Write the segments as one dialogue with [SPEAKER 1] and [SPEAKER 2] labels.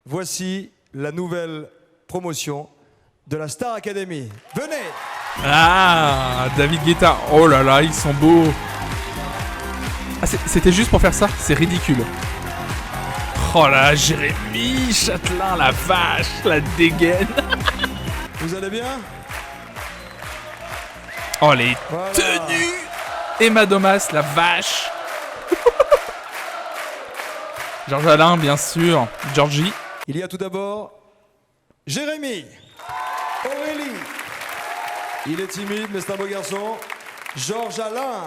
[SPEAKER 1] voici la nouvelle promotion de la Star Academy. Venez!
[SPEAKER 2] Ah, David Guetta. Oh là là, ils sont beaux. Ah, c'était juste pour faire ça? C'est ridicule. Oh là, Jérémy Châtelain, la vache, la dégaine.
[SPEAKER 1] Vous allez bien?
[SPEAKER 2] Oh, les
[SPEAKER 1] Voilà.
[SPEAKER 2] tenues. Emma Domas, la vache. Georges Alain, bien sûr. Georgie.
[SPEAKER 1] Il y a tout d'abord Jérémy, Aurélie. Il est timide, mais c'est un beau garçon. Georges Alain,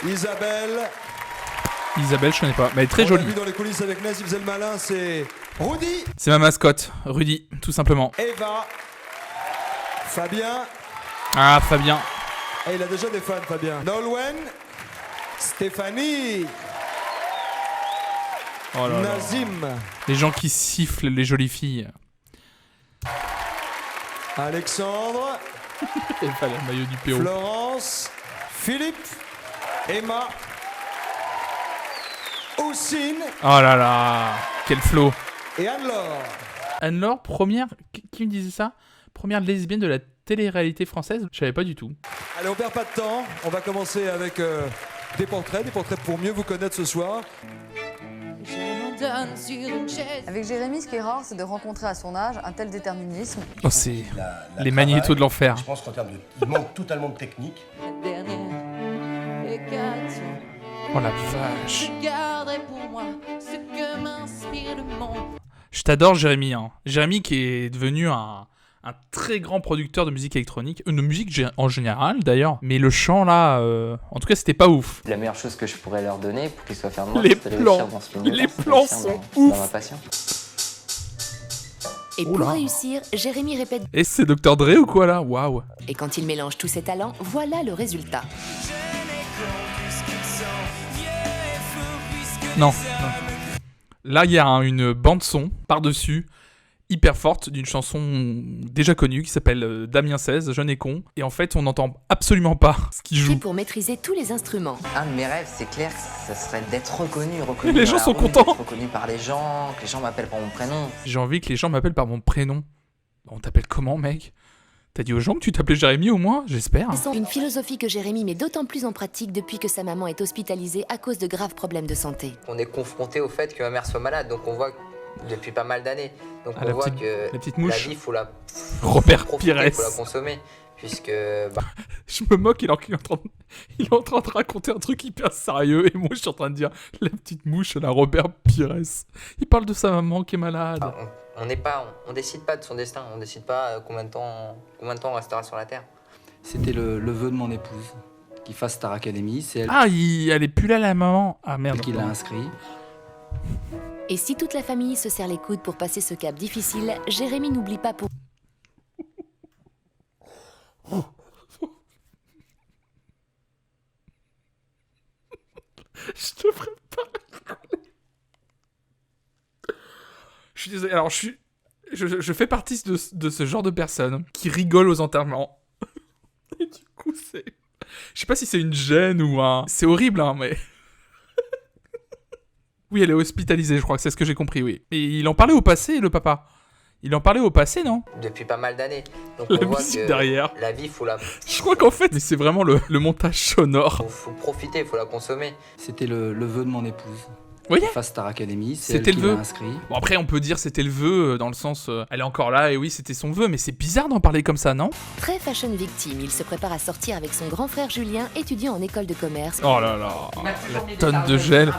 [SPEAKER 1] Isabelle.
[SPEAKER 2] Isabelle, je connais pas, mais elle est très
[SPEAKER 1] On
[SPEAKER 2] jolie.
[SPEAKER 1] l'a vu dans les coulisses avec Ness, il faisait le malin, c'est Rudy,
[SPEAKER 2] C'est ma mascotte, Rudy, tout simplement.
[SPEAKER 1] Eva, Fabien.
[SPEAKER 2] Ah, Fabien.
[SPEAKER 1] Et il a déjà des fans, Fabien. Nolwenn, Stéphanie,
[SPEAKER 2] Oh là là.
[SPEAKER 1] Nazim,
[SPEAKER 2] Les gens qui sifflent les jolies filles.
[SPEAKER 1] Alexandre,
[SPEAKER 2] Et pas le maillot du PO.
[SPEAKER 1] Florence, Philippe, Emma, Oussine
[SPEAKER 2] Oh là là, quel flow.
[SPEAKER 1] et Anne-Laure.
[SPEAKER 2] Anne-Laure, première, qui me disait ça? Première lesbienne de la télé-réalité française? Je savais pas du tout.
[SPEAKER 1] Allez, on perd pas de temps. On va commencer avec des portraits pour mieux vous connaître ce soir.
[SPEAKER 3] Avec Jérémy, ce qui est rare, c'est de rencontrer à son âge un tel déterminisme.
[SPEAKER 2] Oh, c'est les magnétos de l'enfer.
[SPEAKER 4] Je pense qu'en termes de... Il manque totalement de technique.
[SPEAKER 2] Oh la vache. Je t'adore, Jérémy. Hein. Jérémy qui est devenu un très grand producteur de musique électronique, de musique en général d'ailleurs. Mais le chant là, en tout cas, c'était pas ouf.
[SPEAKER 5] La meilleure chose que je pourrais leur donner pour qu'ils soient fiers de moi,
[SPEAKER 2] Les
[SPEAKER 5] c'est de
[SPEAKER 2] plans.
[SPEAKER 5] réussir dans ce milieu.
[SPEAKER 2] Les plans sont ouf.
[SPEAKER 5] Dans ma passion.
[SPEAKER 6] Et pour réussir, Jérémy répète.
[SPEAKER 2] Et c'est Dr Dre ou quoi là? Waouh.
[SPEAKER 6] Et quand il mélange tous ses talents, voilà le résultat.
[SPEAKER 2] Non, non. Là, il y a une bande-son par-dessus, hyper forte, d'une chanson déjà connue qui s'appelle Damien 16, Jeune et con. Et en fait, on n'entend absolument pas ce qu'il joue.
[SPEAKER 6] Pour maîtriser tous les instruments.
[SPEAKER 5] Un de mes rêves, c'est clair, ça serait d'être reconnu
[SPEAKER 2] Les
[SPEAKER 5] dans
[SPEAKER 2] gens
[SPEAKER 5] la
[SPEAKER 2] sont
[SPEAKER 5] rue,
[SPEAKER 2] contents.
[SPEAKER 5] d'être reconnu par les gens, que les gens m'appellent par mon prénom.
[SPEAKER 2] J'ai envie que les gens m'appellent par mon prénom. On t'appelle comment, mec? T'as dit aux gens que tu t'appelais Jérémy au moins? J'espère.
[SPEAKER 6] Une philosophie que Jérémy met d'autant plus en pratique depuis que sa maman est hospitalisée à cause de graves problèmes de santé.
[SPEAKER 5] On est confronté au fait que ma mère soit malade, donc on voit depuis pas mal d'années. Donc
[SPEAKER 2] Ah,
[SPEAKER 5] on
[SPEAKER 2] la
[SPEAKER 5] voit
[SPEAKER 2] petite-
[SPEAKER 5] que
[SPEAKER 2] la petite mouche.
[SPEAKER 5] la vie, faut la
[SPEAKER 2] Robert
[SPEAKER 5] profiter,
[SPEAKER 2] Pires.
[SPEAKER 5] faut la consommer, puisque
[SPEAKER 2] Je me moque alors qu'il est il est en train de raconter un truc hyper sérieux et moi je suis en train de dire la petite mouche, la Robert Pires. Il parle de sa maman qui est malade.
[SPEAKER 5] on décide pas de son destin, on décide pas combien de temps on restera sur la terre.
[SPEAKER 7] C'était le vœu de mon épouse, qu'il fasse Star Academy. C'est elle
[SPEAKER 2] Ah, elle est plus là la maman. Ah merde.
[SPEAKER 7] qui l'a inscrit.
[SPEAKER 6] Et si toute la famille se serre les coudes pour passer ce cap difficile, Jérémy n'oublie pas pour...
[SPEAKER 2] Je te ferai pas rigoler. Je suis désolé. Alors, je fais partie de ce genre de personnes qui rigolent aux enterrements. Et du coup, c'est... Je sais pas si c'est une gêne ou un... C'est horrible, hein, mais... Oui, elle est hospitalisée, je crois que c'est ce que j'ai compris, oui. Et il en parlait au passé, le papa. Il en parlait au passé, non?
[SPEAKER 5] Depuis pas mal d'années. Donc
[SPEAKER 2] La
[SPEAKER 5] on voit
[SPEAKER 2] musique
[SPEAKER 5] que
[SPEAKER 2] derrière.
[SPEAKER 5] la vie, faut la
[SPEAKER 2] Je crois qu'en fait, mais c'est vraiment le montage sonore.
[SPEAKER 5] faut profiter, faut la consommer.
[SPEAKER 7] C'était le vœu de mon épouse.
[SPEAKER 2] Vous voyez?
[SPEAKER 7] Qu'il fasse Star Academy. C'est
[SPEAKER 2] C'était
[SPEAKER 7] elle
[SPEAKER 2] le
[SPEAKER 7] qui
[SPEAKER 2] vœu.
[SPEAKER 7] l'a inscrit.
[SPEAKER 2] Bon, après, on peut dire c'était le vœu, dans le sens... elle est encore là, et oui, c'était son vœu, mais c'est bizarre d'en parler comme ça, non?
[SPEAKER 6] Très fashion victime, il se prépare à sortir avec son grand frère Julien, étudiant en école de commerce.
[SPEAKER 2] Oh là là, la tonne de gel.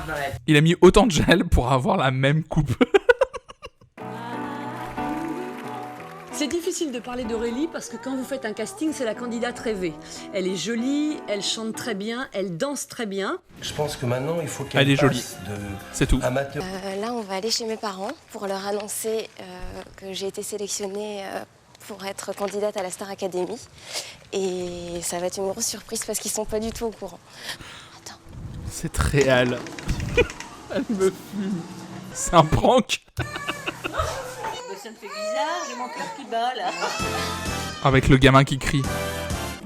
[SPEAKER 2] Il a mis autant de gel pour avoir la même coupe.
[SPEAKER 8] C'est difficile de parler d'Aurélie parce que quand vous faites un casting, c'est la candidate rêvée. Elle est jolie, elle chante très bien, elle danse très bien.
[SPEAKER 4] Je pense que maintenant, il faut qu'elle
[SPEAKER 2] Elle est jolie.
[SPEAKER 4] passe de
[SPEAKER 2] C'est tout.
[SPEAKER 4] amateur.
[SPEAKER 9] Là, on va aller chez mes parents pour leur annoncer que j'ai été sélectionnée pour être candidate à la Star Academy. Et ça va être une grosse surprise parce qu'ils sont pas du tout au courant. Attends.
[SPEAKER 2] C'est réel. Elle me fume. C'est un prank.
[SPEAKER 8] Ça me fait bizarre, j'ai mon cœur qui bat là.
[SPEAKER 2] Avec le gamin qui crie.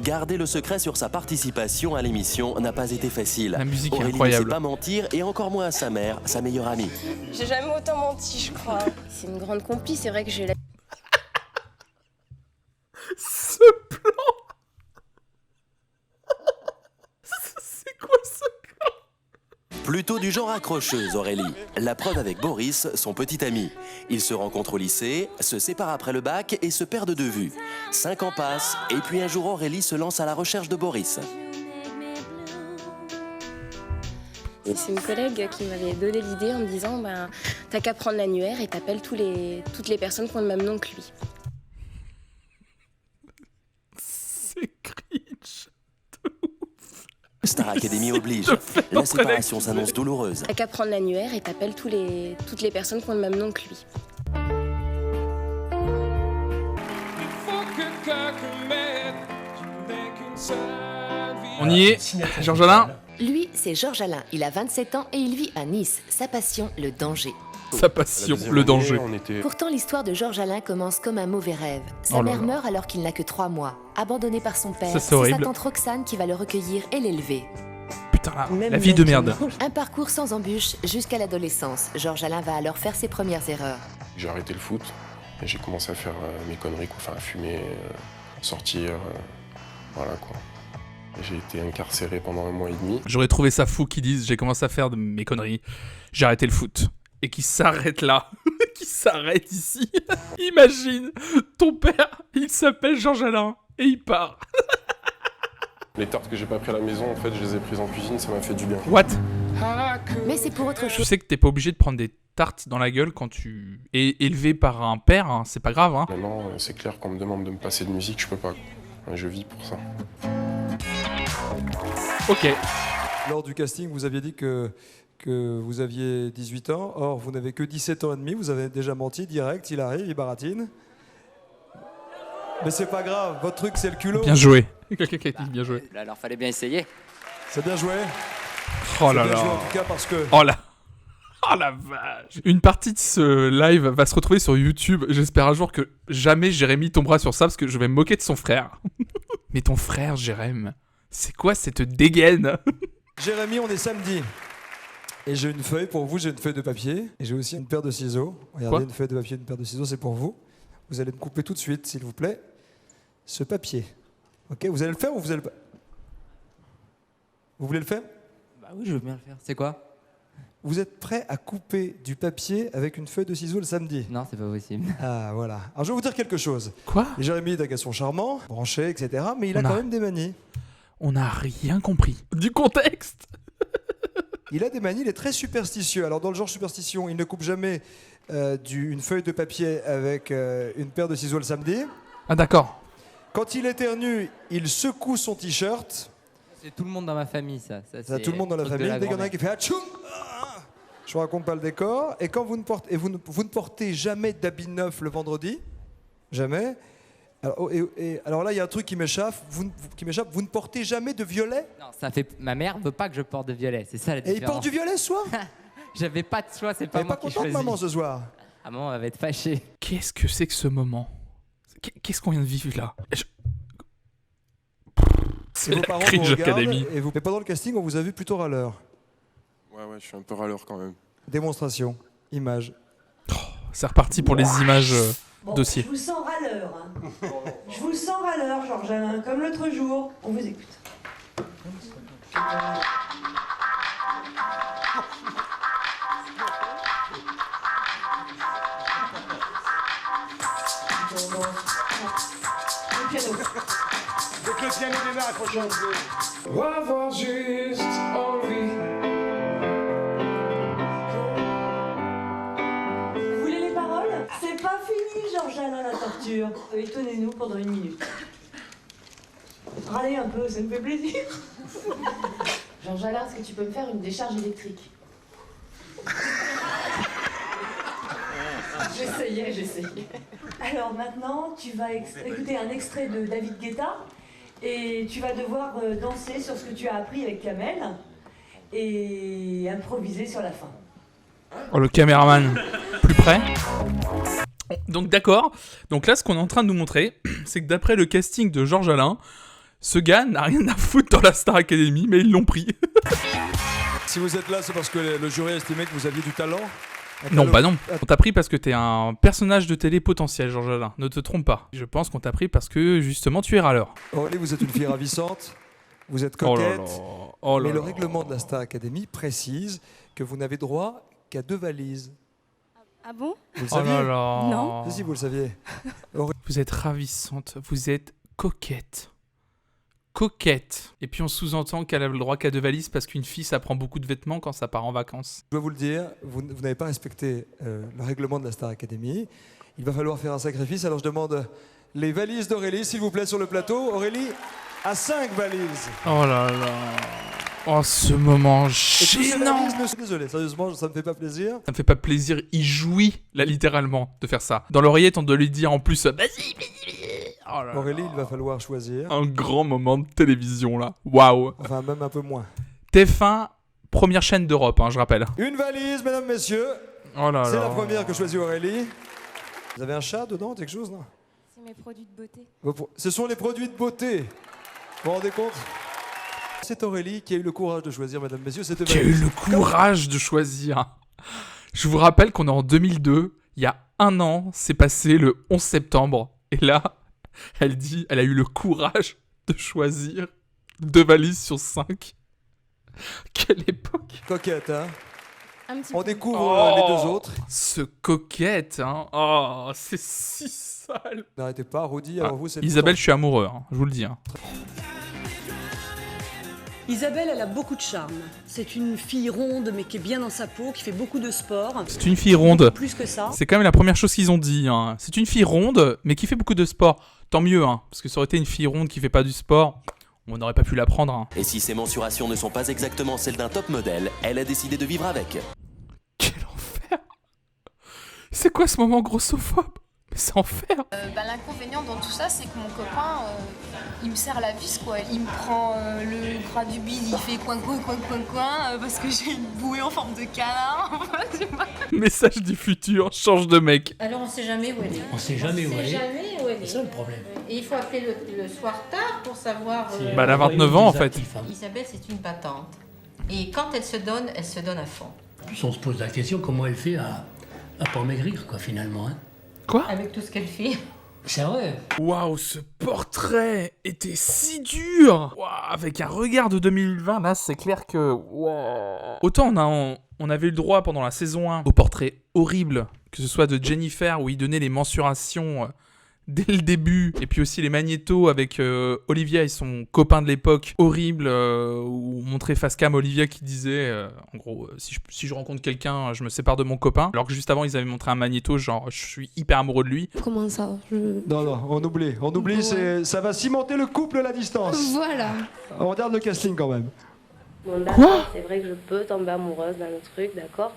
[SPEAKER 10] Garder le secret sur sa participation à l'émission n'a pas été facile.
[SPEAKER 2] La musique est
[SPEAKER 10] Aurélie
[SPEAKER 2] incroyable.
[SPEAKER 10] ne sait pas mentir et encore moins à sa mère, sa meilleure amie.
[SPEAKER 9] J'ai jamais autant menti, je crois. C'est une grande complice, c'est vrai que j'ai la...
[SPEAKER 2] Ce plan. C'est quoi ça?
[SPEAKER 10] Plutôt du genre accrocheuse, Aurélie. La preuve avec Boris, son petit ami. Ils se rencontrent au lycée, se séparent après le bac et se perdent de vue. 5 ans passent, et puis un jour Aurélie se lance à la recherche de Boris.
[SPEAKER 9] Et c'est une collègue qui m'avait donné l'idée en me disant t'as qu'à prendre l'annuaire et t'appelles toutes les personnes qui ont le même nom que lui.
[SPEAKER 2] C'est cringe.
[SPEAKER 10] Star Academy oblige. La séparation s'annonce douloureuse.
[SPEAKER 9] T'as qu'à prendre l'annuaire et t'appelles toutes les personnes qui ont le même nom que lui.
[SPEAKER 2] On y est. Georges Alain.
[SPEAKER 6] Lui, c'est Georges Alain. Il a 27 ans et il vit à Nice. Sa passion, le danger.
[SPEAKER 2] Sa passion, le danger.
[SPEAKER 6] Pourtant, l'histoire de Georges Alain commence comme un mauvais rêve. Sa mère meurt alors qu'il n'a que 3 mois. Abandonné par son père,
[SPEAKER 2] Ça,
[SPEAKER 6] c'est
[SPEAKER 2] horrible.
[SPEAKER 6] sa tante Roxane qui va le recueillir et l'élever.
[SPEAKER 2] Putain, la vie de merde.
[SPEAKER 6] Un parcours sans embûches jusqu'à l'adolescence. Georges Alain va alors faire ses premières erreurs.
[SPEAKER 11] J'ai arrêté le foot et j'ai commencé à faire mes conneries, quoi. Enfin à fumer, sortir, voilà quoi. J'ai été incarcéré pendant 1 mois et demi.
[SPEAKER 2] J'aurais trouvé ça fou qu'ils disent j'ai commencé à faire de mes conneries, j'ai arrêté le foot. Et qui s'arrête là. Qui s'arrête ici. Imagine, ton père, il s'appelle Georges Alain et il part.
[SPEAKER 11] Les tartes que j'ai pas pris à la maison, en fait, je les ai prises en cuisine, ça m'a fait du bien.
[SPEAKER 2] What?
[SPEAKER 6] Mais c'est pour autre
[SPEAKER 2] Tu
[SPEAKER 6] chose.
[SPEAKER 2] sais que t'es pas obligé de prendre des tartes dans la gueule quand tu es élevé par un père, hein, c'est pas grave. Hein.
[SPEAKER 11] Maintenant, c'est clair, quand on me demande de me passer de musique, je peux pas. Je vis pour ça.
[SPEAKER 2] Ok.
[SPEAKER 1] Lors du casting, vous aviez dit que vous aviez 18 ans. Or, vous n'avez que 17 ans et demi. Vous avez déjà menti direct. Il arrive, il baratine. Mais c'est pas grave. Votre truc, c'est le culot.
[SPEAKER 2] Bien joué. Quelqu'un qui a dit bien joué.
[SPEAKER 7] Là, alors fallait bien essayer.
[SPEAKER 1] C'est bien joué.
[SPEAKER 2] Oh là
[SPEAKER 1] C'est bien
[SPEAKER 2] là.
[SPEAKER 1] joué, en tout cas, parce que...
[SPEAKER 2] Oh là. Oh la vache. Une partie de ce live va se retrouver sur YouTube. J'espère un jour que jamais Jérémy tombera sur ça parce que je vais me moquer de son frère. Mais ton frère, Jérémy, c'est quoi cette dégaine?
[SPEAKER 1] Jérémy, on est samedi. Et j'ai une feuille pour vous, j'ai une feuille de papier. Et j'ai aussi une paire de ciseaux. Regardez,
[SPEAKER 2] Quoi?
[SPEAKER 1] une feuille de papier, une paire de ciseaux, c'est pour vous. Vous allez me couper tout de suite, s'il vous plaît, ce papier. Ok, vous allez le faire ou vous allez pas? Vous voulez le faire?
[SPEAKER 7] Bah oui, je veux bien le faire. C'est quoi?
[SPEAKER 1] Vous êtes prêt à couper du papier avec une feuille de ciseaux le samedi?
[SPEAKER 7] Non, c'est pas possible.
[SPEAKER 1] Ah, voilà. Alors, je vais vous dire quelque chose.
[SPEAKER 2] Quoi?
[SPEAKER 1] Et Jérémy est un garçon charmant, branché, etc. Mais il a
[SPEAKER 2] On a-
[SPEAKER 1] quand même des manies.
[SPEAKER 2] On n'a rien compris. Du contexte.
[SPEAKER 1] Il a des manies, il est très superstitieux. Alors, dans le genre superstition, il ne coupe jamais une feuille de papier avec une paire de ciseaux le samedi.
[SPEAKER 2] Ah d'accord.
[SPEAKER 1] Quand il éternue, il secoue son t-shirt.
[SPEAKER 7] C'est tout le monde dans ma famille, ça.
[SPEAKER 1] Ça,
[SPEAKER 7] c'est
[SPEAKER 1] tout le monde dans la
[SPEAKER 7] truc de
[SPEAKER 1] famille. Dès qu'il y en a un
[SPEAKER 7] grand-mère.
[SPEAKER 1] qui fait Atchoum, je vous raconte pas le décor. Et quand vous ne portez, vous ne portez jamais d'habit neuf le vendredi, jamais. Alors là, il y a un truc qui m'échappe. Vous ne portez jamais de violet.
[SPEAKER 7] Non, ça fait. Ma mère veut pas que je porte de violet, c'est ça la
[SPEAKER 1] Et
[SPEAKER 7] différence.
[SPEAKER 1] il porte du violet ce soir.
[SPEAKER 7] J'avais pas de choix, c'est pas
[SPEAKER 1] T'es
[SPEAKER 7] moi
[SPEAKER 1] pas
[SPEAKER 7] qui
[SPEAKER 1] contente,
[SPEAKER 7] choisis.
[SPEAKER 1] maman, ce soir?
[SPEAKER 7] Ah, maman, elle va être fâchée.
[SPEAKER 2] Qu'est-ce que c'est que ce moment? Qu'est-ce qu'on vient de vivre là? C'est
[SPEAKER 1] Et vos
[SPEAKER 2] la
[SPEAKER 1] parents
[SPEAKER 2] Cringe
[SPEAKER 1] vous regardent,
[SPEAKER 2] Academy.
[SPEAKER 1] Mais pendant le casting, on vous a vu plutôt râleur.
[SPEAKER 11] Ouais, je suis un peu râleur quand même.
[SPEAKER 1] Démonstration, image.
[SPEAKER 2] C'est reparti pour les images dossiers.
[SPEAKER 12] Je vous sens râleur. Hein. Je vous sens râleur, Georges Alain, comme l'autre jour. On vous écoute. Le piano.
[SPEAKER 13] Donc le piano démarre, faut changer.
[SPEAKER 14] Avoir juste envie.
[SPEAKER 12] Vous voulez les paroles? C'est pas fini, Georges Alain, la torture. Étonnez-nous pendant 1 minute. Râlez un peu, ça me fait plaisir.
[SPEAKER 15] Georges Alain, est-ce que tu peux me faire une décharge électrique? J'essayais.
[SPEAKER 12] Alors maintenant, tu vas écouter un extrait de David Guetta et tu vas devoir danser sur ce que tu as appris avec Kamel et improviser sur la fin.
[SPEAKER 2] Oh, le caméraman, plus près. Donc d'accord. Donc là, ce qu'on est en train de nous montrer, c'est que d'après le casting de Georges Alain, Ce gars n'a rien à foutre dans la Star Academy, mais ils l'ont pris.
[SPEAKER 1] Si vous êtes là, c'est parce que le jury a estimé que vous aviez du talent.
[SPEAKER 2] Non, bah non. On t'a pris parce que t'es un personnage de télé potentiel, Georges Alain. Ne te trompe pas. Je pense qu'on t'a pris parce que, justement, tu es râleur.
[SPEAKER 1] Aurélie, vous êtes une fille ravissante, vous êtes coquette, mais le règlement de la Star Academy précise que vous n'avez droit qu'à 2 valises.
[SPEAKER 9] Ah bon?
[SPEAKER 1] Vous le saviez?
[SPEAKER 9] Non.
[SPEAKER 1] Si, vous le saviez.
[SPEAKER 2] Vous êtes ravissante, vous êtes coquette. Coquette. Et puis on sous-entend qu'elle a le droit qu'à 2 valises parce qu'une fille, ça prend beaucoup de vêtements quand ça part en vacances.
[SPEAKER 1] Je dois vous le dire, vous n'avez pas respecté le règlement de la Star Academy. Il va falloir faire un sacrifice, alors je demande les valises d'Aurélie, s'il vous plaît, sur le plateau. Aurélie a 5 valises.
[SPEAKER 2] Oh là là. Oh, ce moment gênant.
[SPEAKER 1] Désolé, sérieusement, ça me fait pas plaisir.
[SPEAKER 2] Ça me fait pas plaisir, il jouit, là, littéralement, de faire ça. Dans l'oreillette, on doit lui dire en plus, vas-y. Oh là
[SPEAKER 1] Aurélie,
[SPEAKER 2] là.
[SPEAKER 1] il va falloir choisir.
[SPEAKER 2] Un grand moment de télévision, là. Waouh.
[SPEAKER 1] Enfin, même un peu moins.
[SPEAKER 2] TF1, première chaîne d'Europe, hein, je rappelle.
[SPEAKER 1] Une valise, mesdames, messieurs.
[SPEAKER 2] Oh là là.
[SPEAKER 1] C'est la première que choisit Aurélie. Vous avez un chat dedans, quelque chose, non?
[SPEAKER 9] C'est mes produits de beauté.
[SPEAKER 1] Ce sont les produits de beauté. Vous vous rendez compte? C'est Aurélie qui a eu le courage de choisir, mesdames, messieurs, cette valise.
[SPEAKER 2] Qui a eu le courage de choisir. Je vous rappelle qu'on est en 2002. Il y a 1 an, c'est passé le 11 septembre. Et là, elle dit, elle a eu le courage de choisir 2 valises sur 5. Quelle époque.
[SPEAKER 1] Coquette, hein? On découvre
[SPEAKER 2] Oh,
[SPEAKER 1] les 2 autres.
[SPEAKER 2] Ce coquette, hein. Oh, c'est si sale.
[SPEAKER 1] N'arrêtez pas, Rudy, alors vous, c'est...
[SPEAKER 2] Isabelle, je suis amoureux, hein, je vous le dis. Hein.
[SPEAKER 8] Isabelle, elle a beaucoup de charme. C'est une fille ronde, mais qui est bien dans sa peau, qui fait beaucoup de sport.
[SPEAKER 2] C'est une fille ronde.
[SPEAKER 8] Plus que ça.
[SPEAKER 2] C'est quand même la première chose qu'ils ont dit. Hein. C'est une fille ronde, mais qui fait beaucoup de sport. Tant mieux, hein, parce que ça aurait été une fille ronde qui fait pas du sport, on n'aurait pas pu la prendre. Hein.
[SPEAKER 10] Et si ses mensurations ne sont pas exactement celles d'un top modèle, elle a décidé de vivre avec.
[SPEAKER 2] Quel enfer. C'est quoi ce moment grossophobe? Mais c'est enfer.
[SPEAKER 15] L'inconvénient dans tout ça, c'est que mon copain, il me serre la vis, quoi. Il me prend le gras du bide, il fait coin, parce que j'ai une bouée en forme de canard.
[SPEAKER 2] Message du futur, change de mec.
[SPEAKER 16] Alors on sait jamais où elle est.
[SPEAKER 17] On sait jamais où elle est.
[SPEAKER 16] C'est
[SPEAKER 17] ça le problème.
[SPEAKER 16] Et il faut appeler le soir tard pour savoir...
[SPEAKER 2] Bah elle a 29 ans en fait.
[SPEAKER 16] Isabelle, c'est une battante. Et quand elle se donne à fond.
[SPEAKER 17] En plus, on se pose la question comment elle fait à pas maigrir, quoi, finalement. Hein.
[SPEAKER 2] Quoi?
[SPEAKER 16] Avec tout ce qu'elle fait.
[SPEAKER 17] C'est vrai.
[SPEAKER 2] Waouh, ce portrait était si dur. Waouh, avec un regard de 2020, là, c'est clair que... Wow. Autant on avait eu le droit pendant la saison 1 au portrait horrible, que ce soit de Jennifer, où il donnait les mensurations dès le début, et puis aussi les magnétos avec Olivia et son copain de l'époque, horrible, où on montrait face cam Olivia qui disait, en gros, si je rencontre quelqu'un, je me sépare de mon copain, alors que juste avant, ils avaient montré un magnéto, genre, je suis hyper amoureux de lui.
[SPEAKER 9] Comment ça?
[SPEAKER 1] Non, on oublie, ouais. Ça va cimenter le couple à la distance.
[SPEAKER 9] Voilà.
[SPEAKER 1] On regarde le casting quand même.
[SPEAKER 9] Bon, d'accord, c'est vrai que je peux tomber amoureuse dans le truc, d'accord.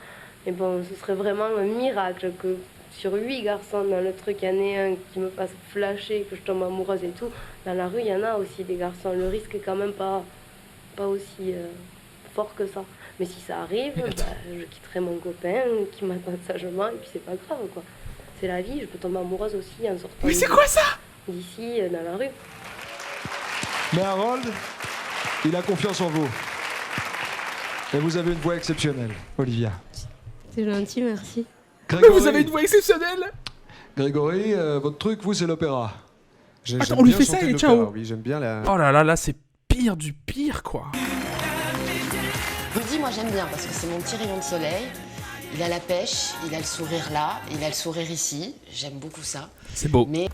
[SPEAKER 9] Mais bon, ce serait vraiment un miracle que sur 8 garçons dans le truc, il y en ait un qui me fasse flasher, que je tombe amoureuse et tout. Dans la rue, il y en a aussi des garçons. Le risque est quand même pas aussi fort que ça. Mais si ça arrive, je quitterai mon copain qui m'attend sagement et puis c'est pas grave, quoi. C'est la vie, je peux tomber amoureuse aussi en sortant.
[SPEAKER 2] Mais c'est quoi ça?
[SPEAKER 9] D'ici, dans la rue.
[SPEAKER 1] Mais Harold, il a confiance en vous. Et vous avez une voix exceptionnelle, Olivia.
[SPEAKER 9] C'est gentil, merci.
[SPEAKER 1] Grégory,
[SPEAKER 2] vous avez une voix exceptionnelle.
[SPEAKER 1] Grégory, votre truc, vous, c'est l'opéra.
[SPEAKER 2] Attends, on lui fait ça et ciao.
[SPEAKER 18] Oui, j'aime bien la...
[SPEAKER 2] Oh là, c'est pire du pire, quoi.
[SPEAKER 15] Rudy, moi j'aime bien parce que c'est mon petit rayon de soleil. Il a la pêche, il a le sourire là, il a le sourire ici. J'aime beaucoup ça.
[SPEAKER 2] C'est beau.
[SPEAKER 15] Mais...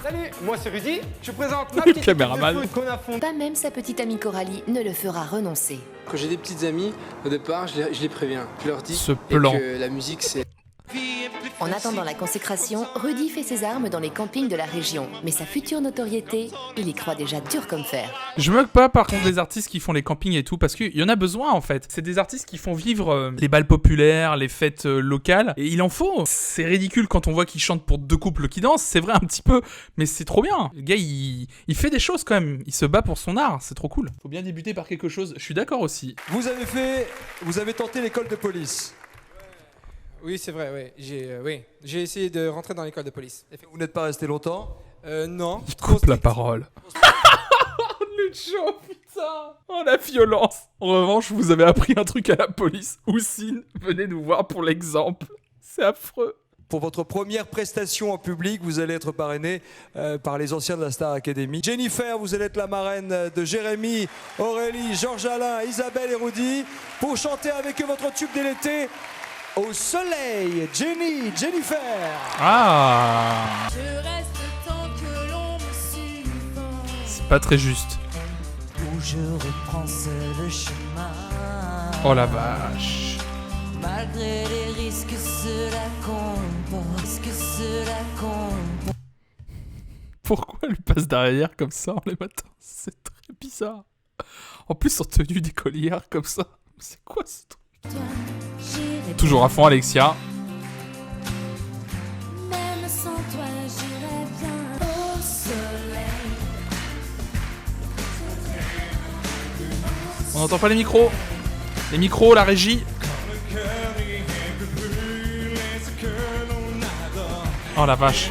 [SPEAKER 13] Salut, moi c'est Rudy, je présente ma
[SPEAKER 2] Le
[SPEAKER 13] petite
[SPEAKER 2] caméraman.
[SPEAKER 13] équipe de foot qu'on a fondée.
[SPEAKER 6] Pas même sa petite amie Coralie ne le fera renoncer.
[SPEAKER 7] Quand j'ai des petites amies, au départ, je les préviens. Je leur dis
[SPEAKER 2] Ce plan.
[SPEAKER 7] que la musique, c'est...
[SPEAKER 6] En attendant la consécration, Rudy fait ses armes dans les campings de la région. Mais sa future notoriété, il y croit déjà dur comme fer.
[SPEAKER 2] Je me moque pas par contre des artistes qui font les campings et tout, parce qu'il y en a besoin en fait. C'est des artistes qui font vivre les balles populaires, les fêtes locales, et il en faut. C'est ridicule quand on voit qu'ils chantent pour 2 couples qui dansent, c'est vrai un petit peu, mais c'est trop bien. Le gars, il fait des choses quand même, il se bat pour son art, c'est trop cool. Faut bien débuter par quelque chose, je suis d'accord aussi.
[SPEAKER 1] Vous avez tenté l'école de police.
[SPEAKER 19] Oui, c'est vrai, oui. J'ai essayé de rentrer dans l'école de police.
[SPEAKER 1] Vous n'êtes pas resté longtemps. Non.
[SPEAKER 2] Il coupe la parole. Lucho, putain. Oh, la violence. En revanche, vous avez appris un truc à la police. Houssine, venez nous voir pour l'exemple. C'est affreux.
[SPEAKER 1] Pour votre première prestation en public, vous allez être parrainé par les anciens de la Star Academy. Jennifer, vous allez être la marraine de Jérémy, Aurélie, Georges Alain, Isabelle et Rudy pour chanter avec eux votre tube de l'été, Au soleil. Jennifer.
[SPEAKER 2] Ah.
[SPEAKER 14] Je reste tant que l'on me suive.
[SPEAKER 2] C'est pas très juste.
[SPEAKER 14] Où je reprends seul le chemin.
[SPEAKER 2] Oh la vache.
[SPEAKER 14] Malgré les risques, cela comporte.
[SPEAKER 2] Pourquoi elle passe derrière comme ça les matins? C'est très bizarre. En plus en tenue d'écolière comme ça. C'est quoi ce truc? Toujours à fond Alexia.
[SPEAKER 14] Même sans toi, j'irai bien au soleil.
[SPEAKER 2] On n'entend pas les micros. Les micros, la régie. Oh la vache.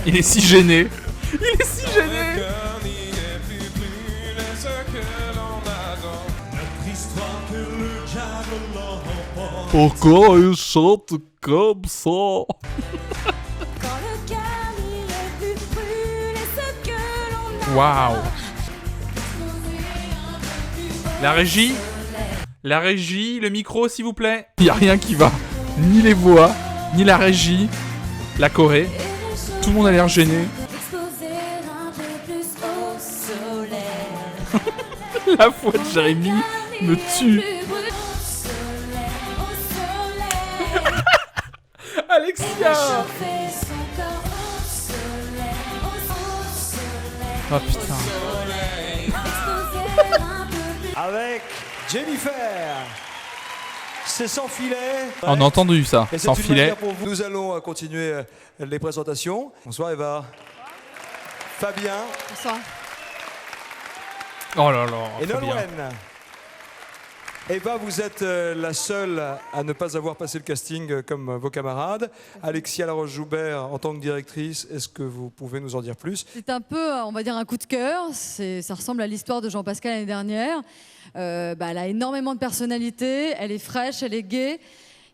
[SPEAKER 2] Il est si gêné. Il est si gêné. Pourquoi il chante comme ça?
[SPEAKER 14] Quand le cœur n'irait plus brûler ce que l'on a.
[SPEAKER 2] Waouh. La régie, le micro s'il vous plaît. Il n'y a rien qui va. Ni les voix, ni la régie, la Corée. Tout le monde a l'air gêné.
[SPEAKER 14] Exposer un peu plus au soleil.
[SPEAKER 2] La voix de Jérémy me tue. Alexia. Oh putain.
[SPEAKER 1] Avec Jennifer. C'est sans filet.
[SPEAKER 2] On a entendu ça,
[SPEAKER 1] Et c'est
[SPEAKER 2] sans
[SPEAKER 1] une
[SPEAKER 2] filet.
[SPEAKER 1] manière pour vous. Nous allons continuer les présentations. Bonsoir Eva. Fabien.
[SPEAKER 3] Bonsoir.
[SPEAKER 2] Oh là là.
[SPEAKER 1] Et
[SPEAKER 2] Fabien.
[SPEAKER 1] Nolwenn. Eva, vous êtes la seule à ne pas avoir passé le casting comme vos camarades. Alexia Laroche-Joubert, en tant que directrice, est-ce que vous pouvez nous en dire plus?
[SPEAKER 3] C'est un peu, on va dire, un coup de cœur. Ça ressemble à l'histoire de Jean-Pascal l'année dernière. Elle a énormément de personnalité, elle est fraîche, elle est gaie.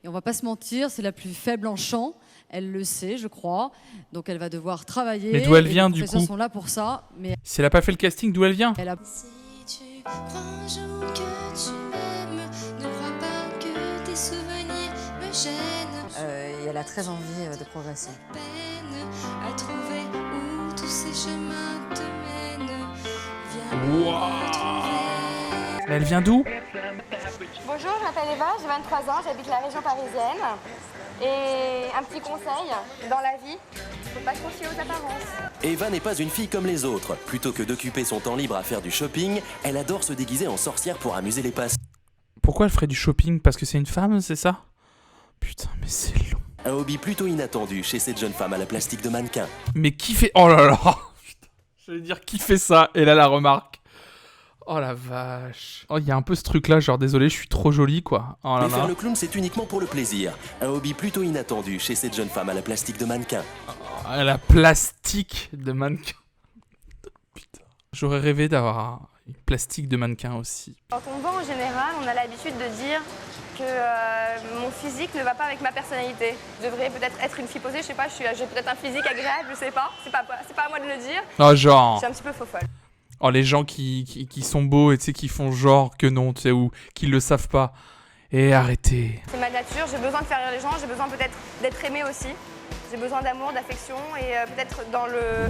[SPEAKER 3] Et on va pas se mentir, c'est la plus faible en chant. Elle le sait, je crois. Donc elle va devoir travailler.
[SPEAKER 2] Mais d'où elle
[SPEAKER 3] Et
[SPEAKER 2] vient,
[SPEAKER 3] les
[SPEAKER 2] du
[SPEAKER 3] professeurs
[SPEAKER 2] coup
[SPEAKER 3] sont là pour ça. Mais
[SPEAKER 2] Si elle a pas fait le casting, d'où elle vient?
[SPEAKER 3] elle a...
[SPEAKER 14] Si tu crois un jour que tu m'aimes, ne crois pas que tes souvenirs me gênent.
[SPEAKER 3] et elle a très envie de progresser.
[SPEAKER 14] Peine à trouver où tous ces chemins te mènent. Viens me retrouver.
[SPEAKER 2] Mais elle vient d'où?
[SPEAKER 15] Bonjour, je m'appelle Eva, j'ai 23 ans, j'habite la région parisienne. Et un petit conseil, dans la vie, faut pas se confier aux apparences.
[SPEAKER 10] Eva n'est pas une fille comme les autres. Plutôt que d'occuper son temps libre à faire du shopping, elle adore se déguiser en sorcière pour amuser les passants.
[SPEAKER 2] Pourquoi elle ferait du shopping? Parce que c'est une femme, c'est ça? Putain, mais c'est long.
[SPEAKER 10] Un hobby plutôt inattendu chez cette jeune femme à la plastique de mannequin.
[SPEAKER 2] Mais qui fait... Oh là là. J'allais dire qui fait ça? Et là, la remarque. Oh la vache. Oh, il y a un peu ce truc-là, genre désolé, je suis trop jolie, quoi. Oh là
[SPEAKER 10] Mais faire
[SPEAKER 2] là.
[SPEAKER 10] le clown, c'est uniquement pour le plaisir. Un hobby plutôt inattendu chez cette jeune femme à la plastique de mannequin.
[SPEAKER 2] Oh, la plastique de mannequin. Putain. J'aurais rêvé d'avoir une plastique de mannequin aussi.
[SPEAKER 15] Quand on vend en général, on a l'habitude de dire que mon physique ne va pas avec ma personnalité. Je devrais peut-être être une fille posée, je sais pas, j'ai peut-être un physique agréable, je sais pas. C'est pas à moi de le dire.
[SPEAKER 2] Oh, genre.
[SPEAKER 15] Je suis un petit peu faux-folle.
[SPEAKER 2] Oh, les gens qui sont beaux et tu sais, qui font genre que non, tu sais, ou qui le savent pas. Et arrêtez.
[SPEAKER 15] C'est ma nature, j'ai besoin de faire rire les gens, j'ai besoin peut-être d'être aimée aussi. J'ai besoin d'amour, d'affection et peut-être dans le...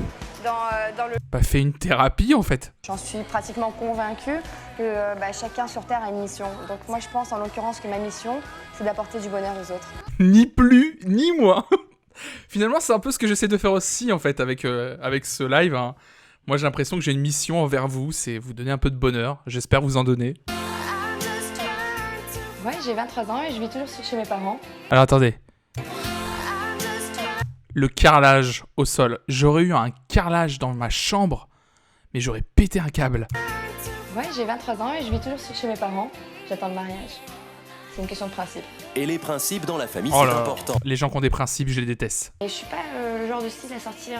[SPEAKER 2] Bah, fais une thérapie en fait.
[SPEAKER 15] J'en suis pratiquement convaincue que chacun sur Terre a une mission. Donc moi je pense en l'occurrence que ma mission, c'est d'apporter du bonheur aux autres.
[SPEAKER 2] Ni plus, ni moins. Finalement, c'est un peu ce que j'essaie de faire aussi en fait avec ce live. Hein. Moi, j'ai l'impression que j'ai une mission envers vous, c'est vous donner un peu de bonheur. J'espère vous en donner.
[SPEAKER 15] Ouais, j'ai 23 ans et je vis toujours chez mes parents.
[SPEAKER 2] Alors attendez. Le carrelage au sol. J'aurais eu un carrelage dans ma chambre, mais j'aurais pété un câble.
[SPEAKER 15] Ouais, j'ai 23 ans et je vis toujours chez mes parents. J'attends le mariage. C'est une question de principe.
[SPEAKER 10] Et les principes dans la famille,
[SPEAKER 2] Oh
[SPEAKER 10] c'est
[SPEAKER 2] là là.
[SPEAKER 10] important.
[SPEAKER 2] Les gens qui ont des principes, je les déteste.
[SPEAKER 15] Et je suis pas le genre de style à sortir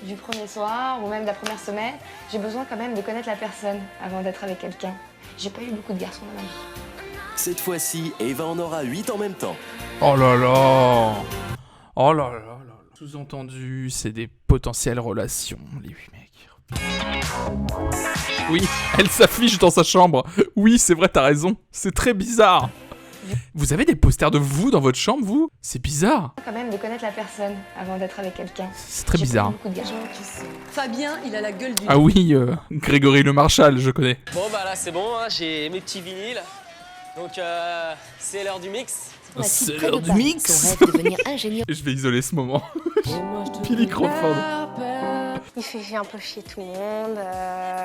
[SPEAKER 15] du premier soir ou même de la première semaine. J'ai besoin quand même de connaître la personne avant d'être avec quelqu'un. J'ai pas eu beaucoup de garçons dans ma vie.
[SPEAKER 10] Cette fois-ci, Eva en aura 8 en même temps.
[SPEAKER 2] Oh là là. Oh là là là là. Sous-entendu, c'est des potentielles relations, les 8 mecs. Oui, elle s'affiche dans sa chambre. Oui, c'est vrai, t'as raison. C'est très bizarre. Vous avez des posters de vous dans votre chambre, vous? C'est bizarre.
[SPEAKER 15] Quand même de connaître la personne avant d'être avec quelqu'un.
[SPEAKER 2] C'est très
[SPEAKER 15] J'ai pas eu
[SPEAKER 2] bizarre.
[SPEAKER 15] beaucoup de garçons.
[SPEAKER 8] Fabien, il a la gueule du...
[SPEAKER 2] Ah oui, Grégory Le Marchal, je connais.
[SPEAKER 18] Bon bah là c'est bon, hein, j'ai mes petits vinyles. Donc c'est l'heure du mix.
[SPEAKER 2] C'est l'heure du mix. Je vais isoler ce moment. Billy Crawford.
[SPEAKER 9] Il fait un peu chier tout le monde.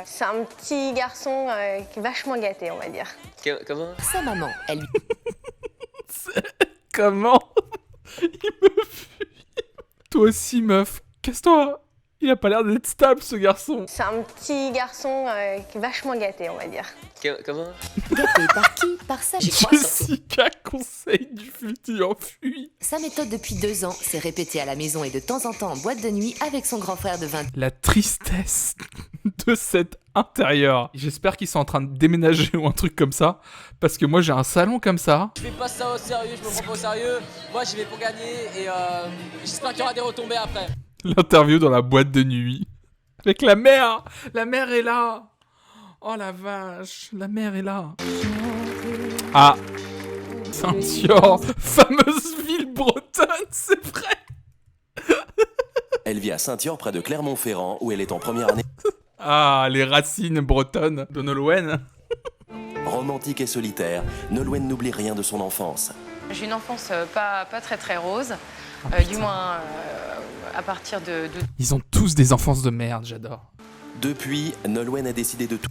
[SPEAKER 9] C'est un petit garçon qui est vachement gâté, on va dire.
[SPEAKER 18] Comment?
[SPEAKER 6] Sa maman, elle lui...
[SPEAKER 2] Comment? Il me fuit. Toi aussi, meuf. Casse-toi. Il a pas l'air d'être stable, ce garçon.
[SPEAKER 9] C'est un petit garçon qui est vachement gâté, on va dire.
[SPEAKER 18] Comment?
[SPEAKER 6] Gâté par qui? Par sa
[SPEAKER 2] Jessica, conseil du futur, fuit.
[SPEAKER 6] Sa méthode depuis 2 ans, c'est répéter à la maison et de temps en temps en boîte de nuit avec son grand frère de 20 ans.
[SPEAKER 2] La tristesse de cet intérieur. J'espère qu'ils sont en train de déménager ou un truc comme ça. Parce que moi, j'ai un salon comme ça.
[SPEAKER 18] Je fais pas ça au sérieux, je me prends pas au sérieux. Moi j'y vais pour gagner et j'espère qu'il y aura des retombées après.
[SPEAKER 2] L'interview dans la boîte de nuit. Avec la mère. La mère est là. Oh la vache. La mère est là. Ah. Saint-Yor. Fameuse ville bretonne, c'est vrai.
[SPEAKER 10] Elle vit à Saint-Yor, près de Clermont-Ferrand, où elle est en première année.
[SPEAKER 2] Ah, les racines bretonnes de Nolwenn.
[SPEAKER 10] Romantique et solitaire, Nolwenn n'oublie rien de son enfance.
[SPEAKER 19] J'ai une enfance pas très rose. Du moins, à partir de...
[SPEAKER 2] Ils ont tous des enfances de merde, j'adore.
[SPEAKER 10] Depuis, Nolwenn a décidé de tout.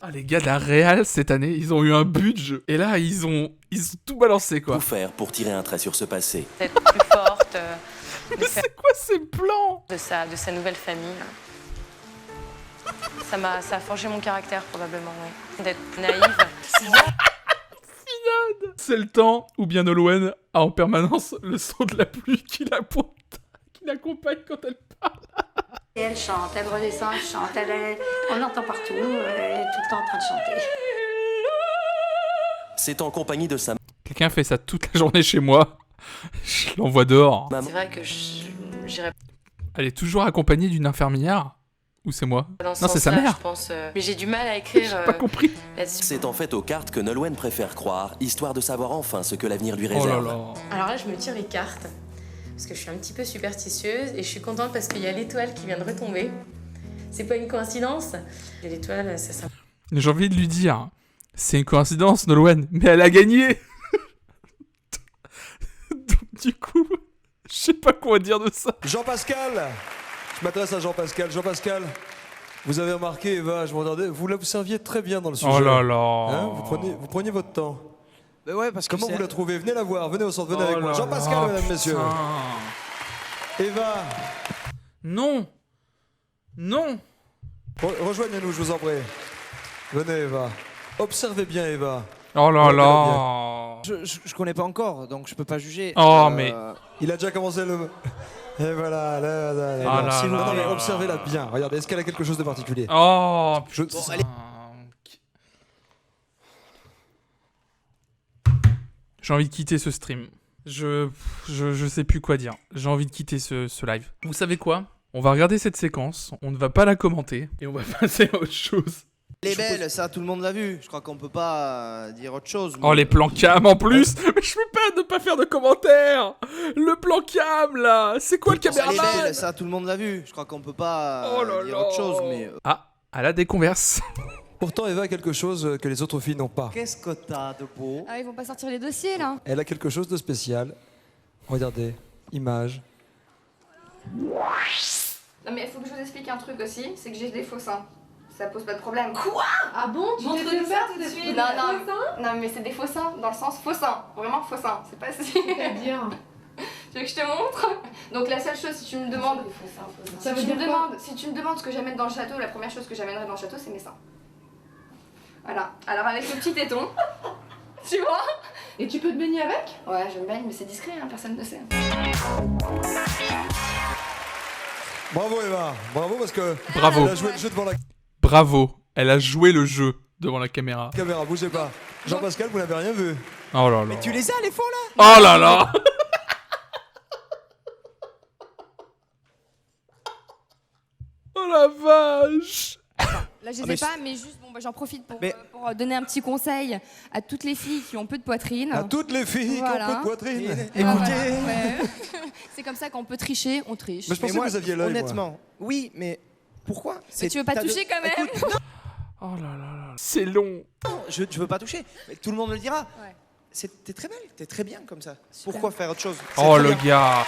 [SPEAKER 2] Ah, les gars de la Real, cette année, ils ont eu un budget. Et là, ils ont tout balancé, quoi.
[SPEAKER 10] Tout faire pour tirer un trait sur ce passé.
[SPEAKER 19] D'être plus forte.
[SPEAKER 2] Mais c'est quoi ces plans?
[SPEAKER 19] De sa nouvelle famille. Ça a forgé mon caractère, probablement, oui. D'être naïve.
[SPEAKER 2] C'est le temps où bien Nolwenn a en permanence le son de la pluie qui l'accompagne quand elle parle.
[SPEAKER 20] Et elle chante, elle redescend, elle chante, on l'entend partout, elle est tout le temps en train de chanter.
[SPEAKER 10] C'est en compagnie de sa...
[SPEAKER 2] Quelqu'un fait ça toute la journée chez moi. Je l'envoie dehors.
[SPEAKER 19] C'est vrai que j'irais
[SPEAKER 2] Elle est toujours accompagnée d'une infirmière? Ou c'est moi?
[SPEAKER 19] dans ce
[SPEAKER 2] Non, c'est sa
[SPEAKER 19] sens-là,
[SPEAKER 2] mère.
[SPEAKER 19] je pense. Mais j'ai du mal à écrire.
[SPEAKER 2] J'ai pas compris.
[SPEAKER 10] C'est en fait aux cartes que Nolwenn préfère croire, histoire de savoir enfin ce que l'avenir lui
[SPEAKER 2] Oh là
[SPEAKER 10] réserve.
[SPEAKER 2] là.
[SPEAKER 19] Alors là, je me tire les cartes. Parce que je suis un petit peu superstitieuse et je suis contente parce qu'il y a l'étoile qui vient de retomber. C'est pas une coïncidence. Et l'étoile, ça.
[SPEAKER 2] J'ai envie de lui dire, c'est une coïncidence, Nolwenn, mais elle a gagné. Donc du coup, je sais pas quoi dire de ça.
[SPEAKER 1] Jean-Pascal, je m'adresse à Jean-Pascal. Jean-Pascal, vous avez remarqué, Eva, je me regardais, vous serviez très bien dans le sujet.
[SPEAKER 2] Oh là là.
[SPEAKER 1] Hein, vous preniez votre temps.
[SPEAKER 21] Mais ouais, parce que
[SPEAKER 1] comment vous la trouvez? Venez la voir, venez au centre, venez
[SPEAKER 2] Oh
[SPEAKER 1] avec moi.
[SPEAKER 2] là
[SPEAKER 1] Jean-Pascal,
[SPEAKER 2] là,
[SPEAKER 1] mesdames, messieurs. Eva.
[SPEAKER 2] Non. Non.
[SPEAKER 1] Rejoignez-nous, je vous en prie. Venez, Eva. Observez bien, Eva.
[SPEAKER 2] Oh là là.
[SPEAKER 21] Je connais pas encore, donc je peux pas juger.
[SPEAKER 2] Oh, mais...
[SPEAKER 1] Il a déjà commencé le... Et voilà, là.
[SPEAKER 2] Ah là
[SPEAKER 1] Si vous
[SPEAKER 2] là
[SPEAKER 1] non, mais
[SPEAKER 2] là
[SPEAKER 1] observez-la bien. Regardez, est-ce qu'elle a quelque chose de particulier?
[SPEAKER 2] Oh,
[SPEAKER 1] je...
[SPEAKER 2] putain. J'ai envie de quitter ce stream. Je sais plus quoi dire. J'ai envie de quitter ce live. Vous savez quoi? On va regarder cette séquence, on ne va pas la commenter, et on va passer à autre chose.
[SPEAKER 21] Elle est belle, ça tout le monde l'a vu. Je crois qu'on peut pas dire autre chose.
[SPEAKER 2] Oh, les plans cam en plus. Mais je peux pas ne pas faire de commentaires. Le plan cam là, c'est quoi le caméraman?
[SPEAKER 21] Elle est belle, ça tout le monde l'a vu. Je crois qu'on peut pas dire autre chose, mais...
[SPEAKER 2] Ah, elle a des converses.
[SPEAKER 1] Pourtant, Eva a quelque chose que les autres filles n'ont pas.
[SPEAKER 21] Qu'est-ce que t'as de beau?
[SPEAKER 3] Ah, ils vont pas sortir les dossiers là.
[SPEAKER 1] Elle a quelque chose de spécial. Regardez, image.
[SPEAKER 15] Non mais il faut que je vous explique un truc aussi, c'est que j'ai des faux seins. Ça pose pas de problème. Quoi?
[SPEAKER 19] Ah bon? Tu
[SPEAKER 15] Montre-nous
[SPEAKER 19] t'es
[SPEAKER 15] ça
[SPEAKER 19] tout de suite.
[SPEAKER 15] Non mais c'est des faux seins, dans le sens faux seins. Vraiment faux seins. C'est pas si... C'est-à-dire? Tu veux que je te montre? Donc la seule chose, si tu me demandes... Si tu me demandes ce que j'amène dans le château, la première chose que j'amènerai dans le château, c'est mes seins.
[SPEAKER 5] Voilà. Alors avec le petit téton, tu vois. Et tu peux te baigner avec? Ouais, je me baigne, mais c'est discret, hein, personne ne sait.
[SPEAKER 1] Bravo Eva, bravo parce que
[SPEAKER 2] Bravo.
[SPEAKER 1] elle a joué le jeu devant la
[SPEAKER 2] Bravo, elle a joué le jeu devant la caméra.
[SPEAKER 1] caméra, bougez pas. Jean-Pascal, vous n'avez rien vu.
[SPEAKER 2] Oh là là.
[SPEAKER 21] Tu les as, les faux, là?
[SPEAKER 2] Oh là là. Oh la vache.
[SPEAKER 5] Là, je
[SPEAKER 21] Ah,
[SPEAKER 5] sais
[SPEAKER 21] mais
[SPEAKER 5] pas, mais juste, bon, bah, j'en profite pour donner un petit conseil à toutes les filles qui ont peu de poitrine.
[SPEAKER 1] À toutes les filles
[SPEAKER 5] Voilà.
[SPEAKER 1] qui ont peu de poitrine.
[SPEAKER 21] Écoutez.
[SPEAKER 5] Ouais. C'est comme ça qu'on peut tricher, on triche.
[SPEAKER 1] Mais je pensais que vous aviez l'œil.
[SPEAKER 21] Honnêtement, oui, mais pourquoi?
[SPEAKER 5] Mais tu veux pas
[SPEAKER 21] t'as
[SPEAKER 5] toucher quand même?
[SPEAKER 21] Écoute, non,
[SPEAKER 2] Oh là là là. C'est long.
[SPEAKER 21] je veux pas toucher. Mais tout le monde me le dira.
[SPEAKER 5] Ouais.
[SPEAKER 21] T'es très belle, t'es très bien comme ça. Pourquoi faire autre chose? C'est
[SPEAKER 2] Oh
[SPEAKER 21] très
[SPEAKER 2] le
[SPEAKER 21] bien.
[SPEAKER 2] gars.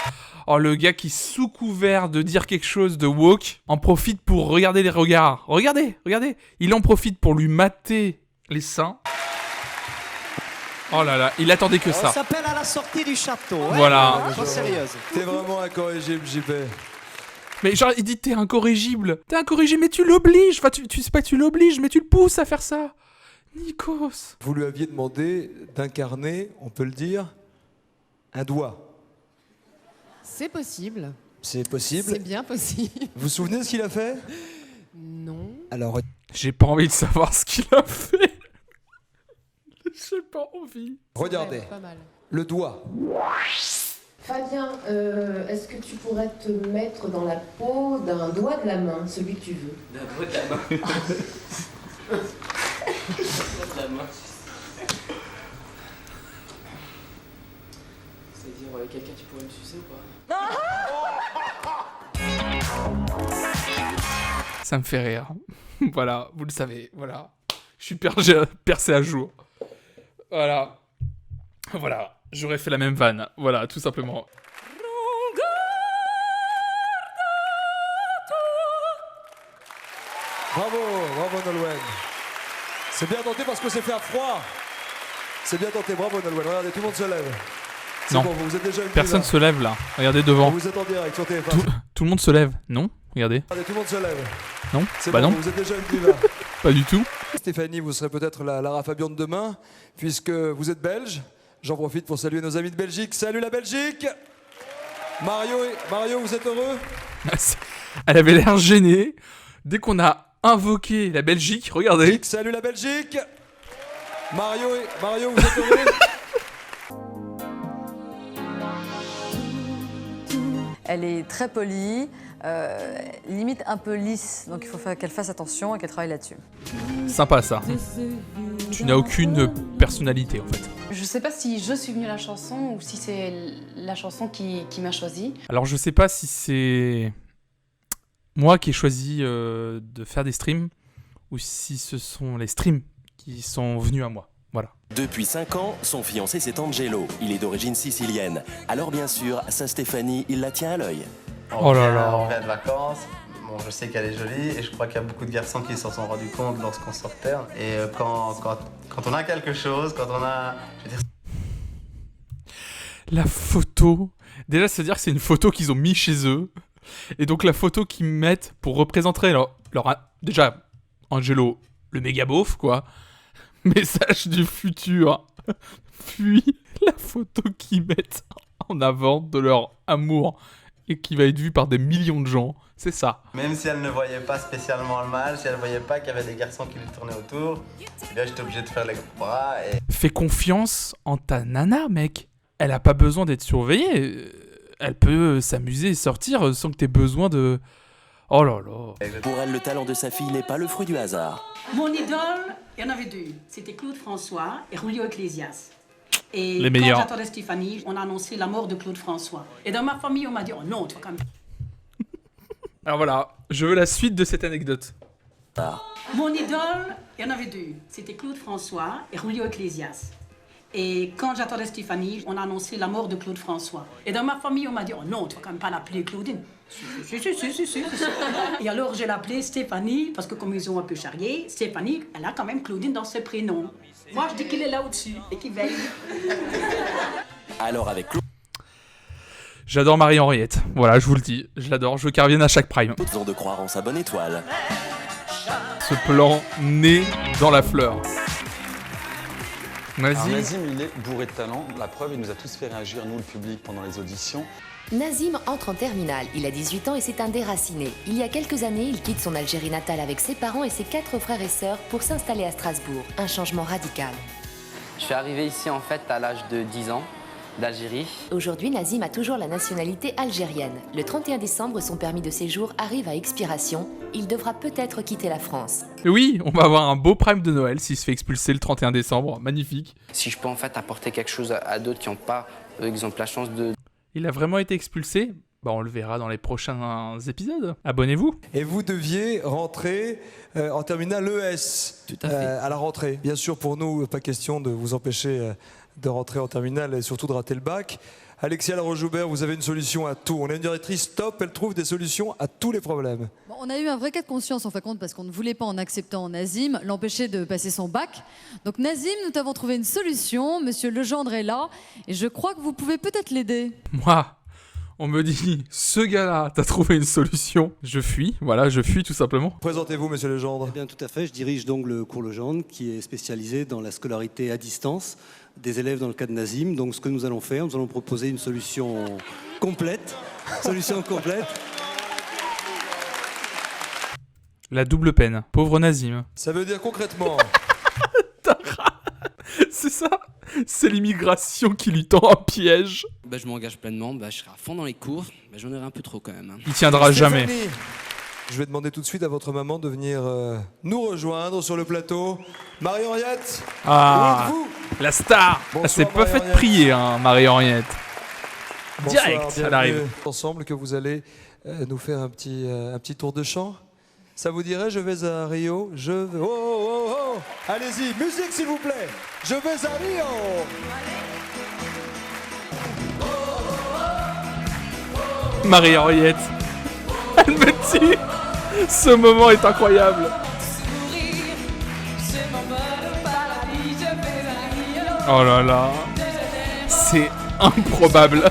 [SPEAKER 2] Oh le gars qui, sous couvert de dire quelque chose de woke, en profite pour regarder les regards. Regardez, regardez. Il en profite pour lui mater les seins. Oh là là, il attendait que
[SPEAKER 21] On
[SPEAKER 2] ça.
[SPEAKER 21] s'appelle à la sortie du château. Hein,
[SPEAKER 2] Voilà.
[SPEAKER 21] Pas sérieuse.
[SPEAKER 1] T'es vraiment incorrigible, JP.
[SPEAKER 2] Mais genre, il dit t'es incorrigible. T'es incorrigible, mais tu l'obliges. Enfin, tu sais pas que tu l'obliges, mais tu le pousses à faire ça. Nikos.
[SPEAKER 1] Vous lui aviez demandé d'incarner, on peut le dire, un doigt.
[SPEAKER 22] C'est possible.
[SPEAKER 1] C'est possible.
[SPEAKER 22] C'est bien possible.
[SPEAKER 1] Vous vous souvenez de ce qu'il a fait?
[SPEAKER 22] Non.
[SPEAKER 1] Alors,
[SPEAKER 2] J'ai pas envie de savoir ce qu'il a fait. J'ai pas envie.
[SPEAKER 1] regardez.
[SPEAKER 22] Ouais, pas mal.
[SPEAKER 1] Le doigt.
[SPEAKER 23] Fabien, est-ce que tu pourrais te mettre dans la peau d'un doigt de la main, celui que tu veux?
[SPEAKER 7] D'un doigt de la main. De la main. C'est-à-dire, quelqu'un qui pourrait me sucer ou pas?
[SPEAKER 2] Ça me fait rire. Voilà, vous le savez. Voilà. Je suis percé à jour. Voilà. Voilà. J'aurais fait la même vanne. Voilà, tout simplement.
[SPEAKER 1] Bravo, bravo Nolwenn. C'est bien tenté parce que c'est fait à froid. C'est bien tenté, bravo Nolwenn. Regardez, tout le monde se lève. C'est
[SPEAKER 2] Non.
[SPEAKER 1] bon, vous êtes déjà une
[SPEAKER 2] Personne
[SPEAKER 1] diva.
[SPEAKER 2] se lève là. Regardez devant.
[SPEAKER 1] Vous êtes en direct sur TF1.
[SPEAKER 2] Tout le monde se lève. Non? Regardez.
[SPEAKER 1] Regardez, tout le monde se lève.
[SPEAKER 2] Non?
[SPEAKER 1] C'est
[SPEAKER 2] Bah
[SPEAKER 1] bon,
[SPEAKER 2] non.
[SPEAKER 1] vous êtes déjà une diva.
[SPEAKER 2] Pas du tout.
[SPEAKER 1] Stéphanie, vous serez peut-être la Lara Fabian de demain, puisque vous êtes belge. J'en profite pour saluer nos amis de Belgique. Salut la Belgique! Mario, vous êtes heureux?
[SPEAKER 2] Elle avait l'air gênée. Dès qu'on a invoqué la Belgique, regardez.
[SPEAKER 1] Salut la Belgique! Mario, vous êtes heureux?
[SPEAKER 3] Elle est très polie, limite un peu lisse, donc il faut qu'elle fasse attention et qu'elle travaille là-dessus.
[SPEAKER 2] Sympa ça. Tu n'as aucune personnalité en fait.
[SPEAKER 24] Je sais pas si je suis venue à la chanson ou si c'est la chanson qui m'a choisi.
[SPEAKER 2] Alors je sais pas si c'est moi qui ai choisi de faire des streams ou si ce sont les streams qui sont venus à moi. Voilà.
[SPEAKER 10] Depuis 5 ans, son fiancé c'est Angelo. Il est d'origine sicilienne. Alors bien sûr, sa Stéphanie, il la tient à l'œil.
[SPEAKER 2] Oh là là.
[SPEAKER 7] On vient de vacances. Bon, je sais qu'elle est jolie et je crois qu'il y a beaucoup de garçons qui s'en sont rendus compte lorsqu'on sortait. Et quand on a quelque chose, quand on a... Je veux dire...
[SPEAKER 2] La photo. Déjà, c'est-à-dire que c'est une photo qu'ils ont mis chez eux. Et donc la photo qu'ils mettent pour représenter leur déjà, Angelo, le méga beauf, quoi. Message du futur. Puis la photo qu'ils mettent en avant de leur amour et qui va être vue par des millions de gens. C'est ça.
[SPEAKER 7] Même si elle ne voyait pas spécialement le mal, si elle ne voyait pas qu'il y avait des garçons qui lui tournaient autour, eh bien j'étais obligé de faire les gros bras et...
[SPEAKER 2] Fais confiance en ta nana, mec. Elle a pas besoin d'être surveillée. Elle peut s'amuser et sortir sans que t'aies besoin de... Oh là là.
[SPEAKER 10] Pour elle, le talent de sa fille n'est pas le fruit du hasard.
[SPEAKER 25] Mon idole, il y en avait deux. C'était Claude François et Julio Iglesias. Et
[SPEAKER 2] Les meilleurs.
[SPEAKER 25] quand j'attendais Stéphanie, on a annoncé la mort de Claude François. Et dans ma famille, on m'a dit, oh non, tu vas quand même...
[SPEAKER 2] Alors voilà, je veux la suite de cette anecdote.
[SPEAKER 25] Mon idole, il y en avait deux. C'était Claude François et Julio Iglesias. Et quand j'attendais Stéphanie, on a annoncé la mort de Claude François. Et dans ma famille, on m'a dit, oh non, tu vas quand même pas l'appeler Claudine. Si. Et alors, je l'ai appelée Stéphanie, parce que comme ils ont un peu charrié, Stéphanie, elle a quand même Claudine dans ses prénoms. Moi, je dis qu'il est là au-dessus et qu'il veille.
[SPEAKER 10] Alors avec Claude...
[SPEAKER 2] J'adore Marie-Henriette. Voilà, je vous le dis. Je l'adore. Je veux qu'elle revienne à chaque prime.
[SPEAKER 10] Faisons de croire en sa bonne étoile.
[SPEAKER 2] Ce plan né dans la fleur.
[SPEAKER 4] Alors,
[SPEAKER 2] Nazim.
[SPEAKER 4] Nazim, il est bourré de talent. La preuve, il nous a tous fait réagir, nous, le public, pendant les auditions.
[SPEAKER 6] Nazim entre en terminale, il a 18 ans et c'est un déraciné. Il y a quelques années, il quitte son Algérie natale avec ses parents et ses 4 frères et sœurs pour s'installer à Strasbourg. Un changement radical.
[SPEAKER 11] Je suis arrivé ici en fait à l'âge de 10 ans, d'Algérie.
[SPEAKER 6] Aujourd'hui, Nazim a toujours la nationalité algérienne. Le 31 décembre, son permis de séjour arrive à expiration. Il devra peut-être quitter la France.
[SPEAKER 2] Oui, on va avoir un beau prime de Noël s'il se fait expulser le 31 décembre. Magnifique.
[SPEAKER 11] Si je peux en fait apporter quelque chose à d'autres qui n'ont pas, exemple, la chance de...
[SPEAKER 2] Il a vraiment été expulsé? Bah, on le verra dans les prochains épisodes. Abonnez-vous.
[SPEAKER 1] Et vous deviez rentrer en terminale ES.
[SPEAKER 2] Tout à fait.
[SPEAKER 1] À la rentrée. Bien sûr, pour nous, pas question de vous empêcher de rentrer en terminale et surtout de rater le bac. Alexia Laroche-Joubert, vous avez une solution à tout. On a une directrice top, elle trouve des solutions à tous les problèmes.
[SPEAKER 3] Bon, on a eu un vrai cas de conscience en fin de compte parce qu'on ne voulait pas, en acceptant Nazim, l'empêcher de passer son bac. Donc Nazim, nous t'avons trouvé une solution. Monsieur Legendre est là et je crois que vous pouvez peut-être l'aider.
[SPEAKER 2] Moi, on me dit, ce gars-là, t'as trouvé une solution. Je fuis, voilà, je fuis tout simplement.
[SPEAKER 1] Présentez-vous, monsieur Legendre.
[SPEAKER 12] Eh bien, tout à fait. Je dirige donc le cours Legendre qui est spécialisé dans la scolarité à distance des élèves dans le cas de Nazim. Donc, ce que nous allons faire, nous allons proposer une solution complète.
[SPEAKER 2] La double peine. Pauvre Nazim.
[SPEAKER 1] Ça veut dire concrètement...
[SPEAKER 2] C'est ça. C'est l'immigration qui lui tend un piège.
[SPEAKER 11] Bah, je m'engage pleinement, je serai à fond dans les cours. Bah, j'en aurai un peu trop quand même.
[SPEAKER 2] Il tiendra jamais.
[SPEAKER 1] Je vais demander tout de suite à votre maman de venir nous rejoindre sur le plateau. Marie-Henriette.
[SPEAKER 2] Ah,
[SPEAKER 1] où êtes-vous ?
[SPEAKER 2] la star. Elle s'est pas faite prier, hein, Marie-Henriette. Direct, elle arrive.
[SPEAKER 1] Ensemble que vous allez nous faire un petit tour de chant. Ça vous dirait, je vais à Rio, je vais... Oh, oh, oh, oh. Allez-y, musique s'il vous plaît. Je vais à Rio.
[SPEAKER 2] Marie-Henriette. Elle me tue. Ce moment est incroyable. Oh là là. C'est improbable.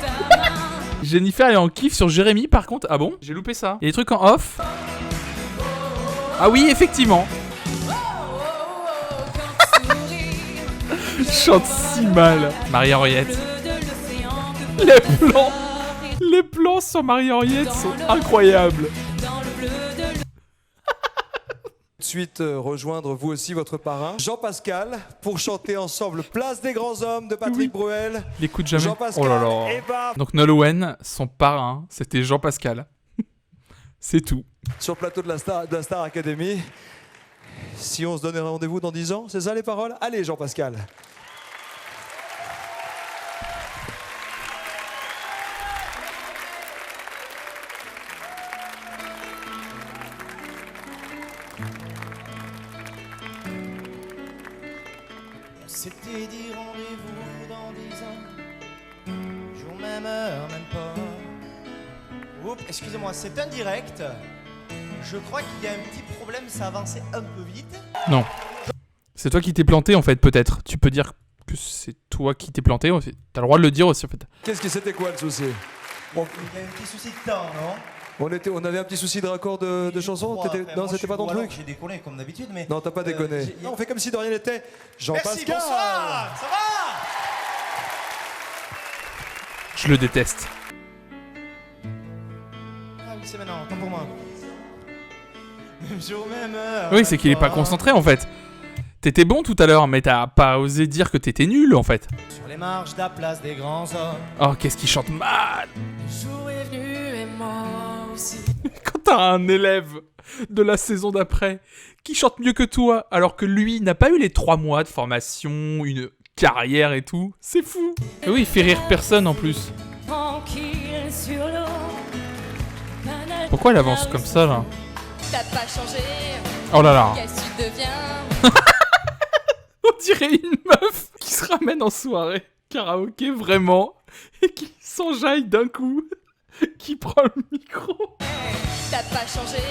[SPEAKER 2] Jennifer est en kiff sur Jérémy par contre. Ah bon? J'ai loupé ça. Il y a des trucs en off. Ah oui, effectivement. Chante si mal. Marie-Henriette. Les plans sur Marie-Henriette sont incroyables.
[SPEAKER 1] Tout de suite rejoindre vous aussi votre parrain Jean-Pascal pour chanter ensemble Place des grands hommes de Patrick Bruel.
[SPEAKER 2] Il écoute jamais.
[SPEAKER 1] Jean-Pascal
[SPEAKER 2] Oh là là.
[SPEAKER 1] et bam.
[SPEAKER 2] Donc Nolwenn, son parrain, c'était Jean-Pascal. C'est tout.
[SPEAKER 1] Sur le plateau de la Star Academy. Si on se donnait rendez-vous dans 10 ans, c'est ça les paroles? Allez Jean-Pascal.
[SPEAKER 16] On s'était dit rendez-vous dans 10 ans, jour même heure, même pas. Oups, excusez-moi, c'est un direct. Je crois qu'il y a un petit problème, ça avançait un peu vite.
[SPEAKER 2] Non. C'est toi qui t'es planté en fait, peut-être. Tu peux dire que c'est toi qui t'es planté. T'as le droit de le dire aussi en fait.
[SPEAKER 1] Qu'est-ce que c'était quoi le souci?
[SPEAKER 16] Il y a un petit souci de temps, non?
[SPEAKER 1] On avait un petit souci de raccord de chanson. Non, c'était pas ton truc.
[SPEAKER 16] J'ai déconné comme d'habitude, mais...
[SPEAKER 1] Non, t'as pas déconné. Non, on fait comme si de rien n'était. Jean-Pascal.
[SPEAKER 16] Merci, bonsoir. Ça va?
[SPEAKER 2] Je le déteste.
[SPEAKER 16] Ah oui, c'est maintenant, tant pour moi. Même jour, même heure.
[SPEAKER 2] Oui, c'est qu'il est pas concentré en fait. T'étais bon tout à l'heure, mais t'as pas osé dire que t'étais nul en fait.
[SPEAKER 16] Sur les marches de la place des grands hommes.
[SPEAKER 2] Oh, qu'est-ce qu'il chante mal.
[SPEAKER 16] Le jour est venu et moi aussi.
[SPEAKER 2] Quand t'as un élève de la saison d'après qui chante mieux que toi, alors que lui n'a pas eu les 3 mois de formation, une carrière et tout, c'est fou. Et oui, il fait rire personne en plus. Pourquoi elle avance comme ça là?
[SPEAKER 15] T'as pas changé.
[SPEAKER 2] Oh là là.
[SPEAKER 15] Qu'est-ce que tu deviens?
[SPEAKER 2] On dirait une meuf qui se ramène en soirée karaoké vraiment et qui s'enjaille d'un coup, qui prend le micro.
[SPEAKER 15] T'as pas changé.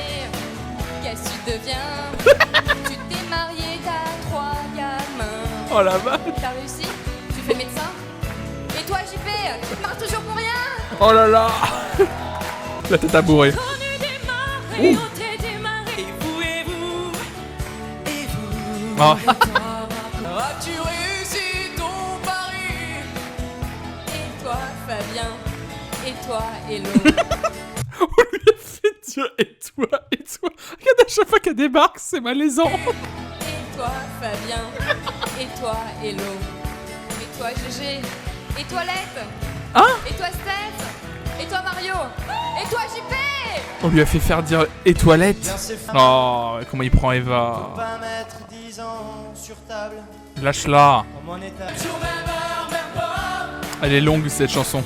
[SPEAKER 15] Qu'est-ce que tu deviens? Tu t'es marié, t'as 3 gamins.
[SPEAKER 2] Oh la vache.
[SPEAKER 15] T'as réussi? Tu fais médecin? Et toi, JP, tu te marres toujours pour rien?
[SPEAKER 2] Oh là là. La tête à bourrer. Ah.
[SPEAKER 8] As-tu réussi ton pari?
[SPEAKER 19] Et toi, Fabien? Et toi, Hello?
[SPEAKER 2] On lui a fait dire et toi. Regarde, à chaque fois qu'elle débarque, c'est malaisant.
[SPEAKER 19] Et toi, Fabien? Et toi, Hello? Et toi, GG? Et toi, Lette?
[SPEAKER 2] Hein?
[SPEAKER 19] Et toi, Steph? Et toi, Mario? Et toi, JP?
[SPEAKER 2] On lui a fait faire dire et toilette. Oh, comment il prend Eva.
[SPEAKER 16] Pas mettre 10 ans sur table.
[SPEAKER 2] Lâche-la.
[SPEAKER 16] Comme on est à...
[SPEAKER 2] Elle est longue cette chanson.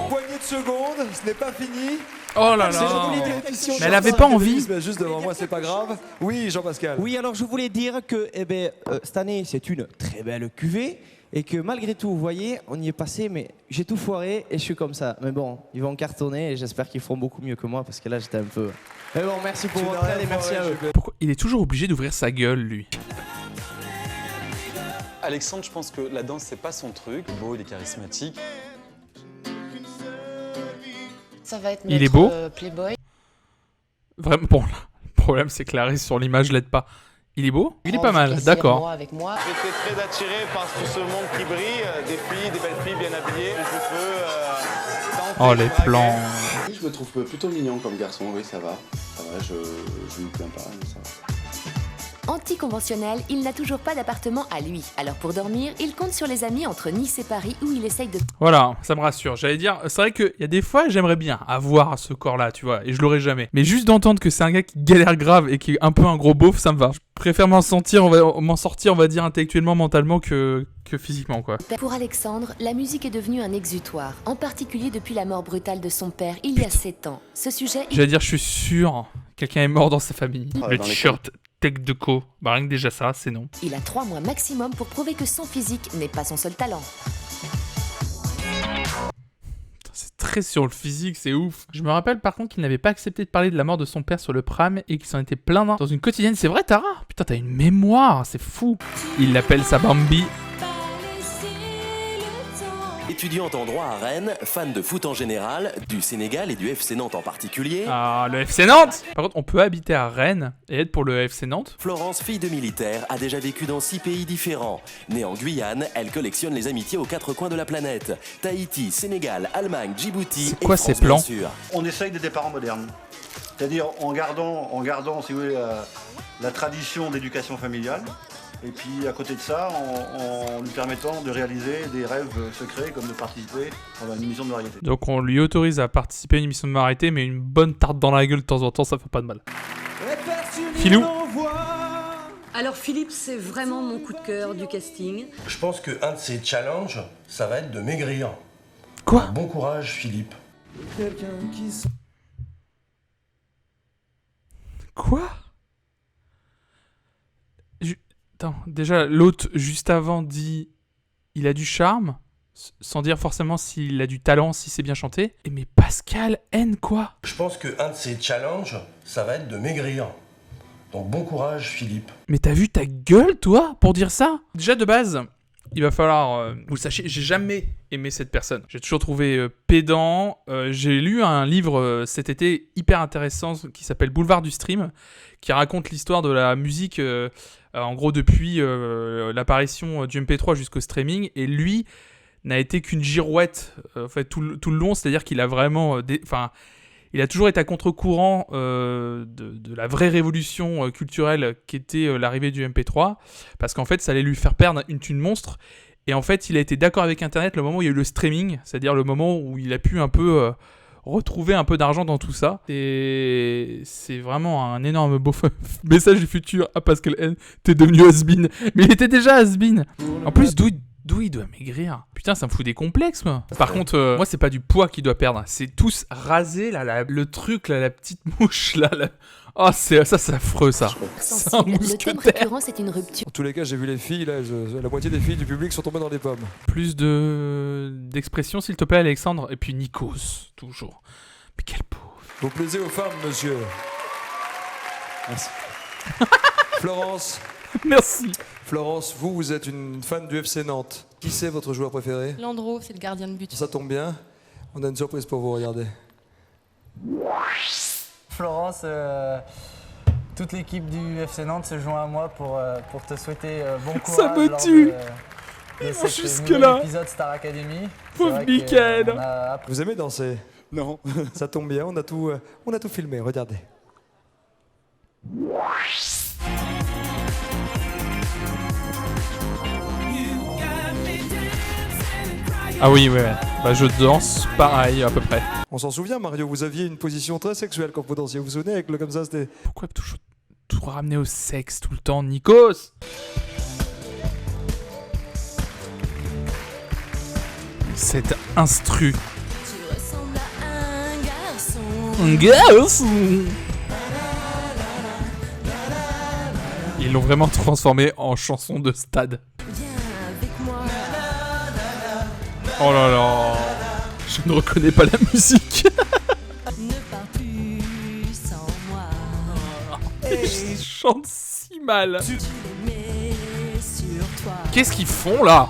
[SPEAKER 1] Poignée de secondes, ce n'est pas fini.
[SPEAKER 2] Oh là
[SPEAKER 1] C'est
[SPEAKER 2] là.
[SPEAKER 1] Jean-Paul Édition.
[SPEAKER 2] Mais elle avait pas envie.
[SPEAKER 1] Juste devant moi, c'est pas grave. Oui, Jean-Pascal.
[SPEAKER 21] Oui, alors je voulais dire que cette année, c'est une très belle cuvée. Et que malgré tout, vous voyez, on y est passé, mais j'ai tout foiré et je suis comme ça. Mais bon, ils vont cartonner et j'espère qu'ils feront beaucoup mieux que moi parce que là, j'étais un peu... Mais bon, merci pour votre aide et merci à eux.
[SPEAKER 2] Pourquoi il est toujours obligé d'ouvrir sa gueule, lui?
[SPEAKER 4] Alexandre, je pense que la danse, c'est pas son truc. Il est beau, il est charismatique.
[SPEAKER 24] Ça va être
[SPEAKER 2] Il
[SPEAKER 24] notre
[SPEAKER 2] est beau
[SPEAKER 24] Playboy.
[SPEAKER 2] Vraiment, bon, le problème c'est que Clarisse sur l'image l'aide pas. Il est beau? Il est pas mal, d'accord.
[SPEAKER 24] Avec moi.
[SPEAKER 9] J'étais très attiré par tout ce monde qui brille, des filles, des belles filles bien habillées, les cheveux.
[SPEAKER 2] Oh, les plans.
[SPEAKER 13] Je me trouve plutôt mignon comme garçon, oui, ça va. Ça va, je me plains pas, mais ça va.
[SPEAKER 6] Anticonventionnel, il n'a toujours pas d'appartement à lui. Alors pour dormir, il compte sur les amis entre Nice et Paris où il essaye de...
[SPEAKER 2] Voilà, ça me rassure. J'allais dire, c'est vrai qu'il y a des fois, j'aimerais bien avoir ce corps-là, tu vois, et je l'aurai jamais. Mais juste d'entendre que c'est un gars qui galère grave et qui est un peu un gros beauf, ça me va. Je préfère m'en sortir, on va dire, intellectuellement, mentalement que physiquement, quoi.
[SPEAKER 6] Pour Alexandre, la musique est devenue un exutoire, en particulier depuis la mort brutale de son père il y a 7 ans. Ce sujet...
[SPEAKER 2] J'allais dire, je suis sûr, quelqu'un est mort dans sa famille. Le
[SPEAKER 6] dans les
[SPEAKER 2] t-shirt Tech Deco, bah rien que déjà ça, c'est non.
[SPEAKER 6] Il a 3 mois maximum pour prouver que son physique n'est pas son seul talent.
[SPEAKER 2] C'est très sur le physique, c'est ouf. Je me rappelle par contre qu'il n'avait pas accepté de parler de la mort de son père sur le pram et qu'il s'en était plaint dans une quotidienne. C'est vrai, Tara? Putain, t'as une mémoire, c'est fou. Il l'appelle sa Bambi.
[SPEAKER 10] Étudiante en droit à Rennes, fan de foot en général, du Sénégal et du FC Nantes en particulier.
[SPEAKER 2] Ah, le FC Nantes! Par contre, on peut habiter à Rennes et être pour le FC Nantes.
[SPEAKER 10] Florence, fille de militaire, a déjà vécu dans 6 pays différents. Née en Guyane, elle collectionne les amitiés aux 4 coins de la planète. Tahiti, Sénégal, Allemagne, Djibouti
[SPEAKER 2] C'est quoi
[SPEAKER 10] et France,
[SPEAKER 2] ces plans?
[SPEAKER 10] bien sûr.
[SPEAKER 14] On essaye d'être des parents modernes. C'est-à-dire en gardant si vous voulez, la tradition d'éducation familiale. Et puis à côté de ça, en lui permettant de réaliser des rêves secrets comme de participer à une émission de variété.
[SPEAKER 2] Donc on lui autorise à participer à une émission de variété, mais une bonne tarte dans la gueule de temps en temps, ça fait pas de mal. Philou?
[SPEAKER 17] Alors Philippe, c'est vraiment mon coup de cœur du casting.
[SPEAKER 26] Je pense qu'un de ses challenges, ça va être de maigrir.
[SPEAKER 2] Quoi?
[SPEAKER 26] Bon courage, Philippe.
[SPEAKER 2] Quoi? Attends, déjà, l'autre, juste avant, dit il a du charme, sans dire forcément s'il a du talent, si c'est bien chanté. Et mais Pascal N, quoi?
[SPEAKER 26] Je pense qu'un de ses challenges, ça va être de maigrir. Donc bon courage, Philippe.
[SPEAKER 2] Mais t'as vu ta gueule, toi, pour dire ça? Déjà, de base, il va falloir... vous le sachiez, j'ai jamais aimé cette personne. J'ai toujours trouvé pédant. J'ai lu un livre cet été hyper intéressant qui s'appelle Boulevard du Stream, qui raconte l'histoire de la musique... en gros, depuis l'apparition du MP3 jusqu'au streaming, et lui n'a été qu'une girouette en fait, tout le long, c'est-à-dire qu'il a vraiment... il a toujours été à contre-courant de la vraie révolution culturelle qu'était l'arrivée du MP3, parce qu'en fait, ça allait lui faire perdre une thune monstre, et en fait, il a été d'accord avec Internet le moment où il y a eu le streaming, c'est-à-dire le moment où il a pu un peu... retrouver un peu d'argent dans tout ça. Et c'est vraiment un énorme beau message du futur à Pascal N. T'es devenu has-been. Mais il était déjà has-been. En plus, d'où il doit maigrir? Putain, ça me fout des complexes, moi. Par contre, moi, c'est pas du poids qu'il doit perdre. C'est tous rasé, là, le truc, là, la petite mouche, là. Oh, c'est affreux, ça. C'est un
[SPEAKER 6] Le thème
[SPEAKER 2] mousquetaire.
[SPEAKER 6] récurrent, c'est une rupture.
[SPEAKER 1] En tous les cas, j'ai vu les filles, là, la moitié des filles du public sont tombées dans les pommes.
[SPEAKER 2] Plus d'expression, s'il te plaît, Alexandre. Et puis Nikos, toujours. Mais quel pauvre.
[SPEAKER 1] Vous plaisez aux femmes, monsieur. Merci. Florence.
[SPEAKER 2] Merci.
[SPEAKER 1] Florence, vous êtes une fan du FC Nantes. Qui c'est votre joueur préféré?
[SPEAKER 24] Landreau, c'est le gardien de but.
[SPEAKER 1] Ça tombe bien. On a une surprise pour vous, regardez.
[SPEAKER 21] Florence,
[SPEAKER 5] toute l'équipe du FC Nantes se joint à moi pour te souhaiter bon courage.
[SPEAKER 2] Ça me tue.
[SPEAKER 5] De
[SPEAKER 2] vont
[SPEAKER 5] cet
[SPEAKER 2] jusque-là.
[SPEAKER 5] nouvel épisode Star Academy.
[SPEAKER 2] Pauvre Mickaël.
[SPEAKER 1] Vous aimez danser?
[SPEAKER 13] Non.
[SPEAKER 1] Ça tombe bien, on a tout filmé, regardez.
[SPEAKER 2] Ah oui, ouais. Bah je danse pareil à peu près.
[SPEAKER 1] On s'en souvient, Mario, vous aviez une position très sexuelle quand vous dansiez. Vous vous souvenez avec le comme ça, c'était...
[SPEAKER 2] Pourquoi toujours tout ramener au sexe tout le temps, Nikos? Cet instru. Un garçon. Ils l'ont vraiment transformé en chanson de stade. Oh là là. Je ne reconnais pas la musique. Je chante si mal. Qu'est-ce qu'ils font là?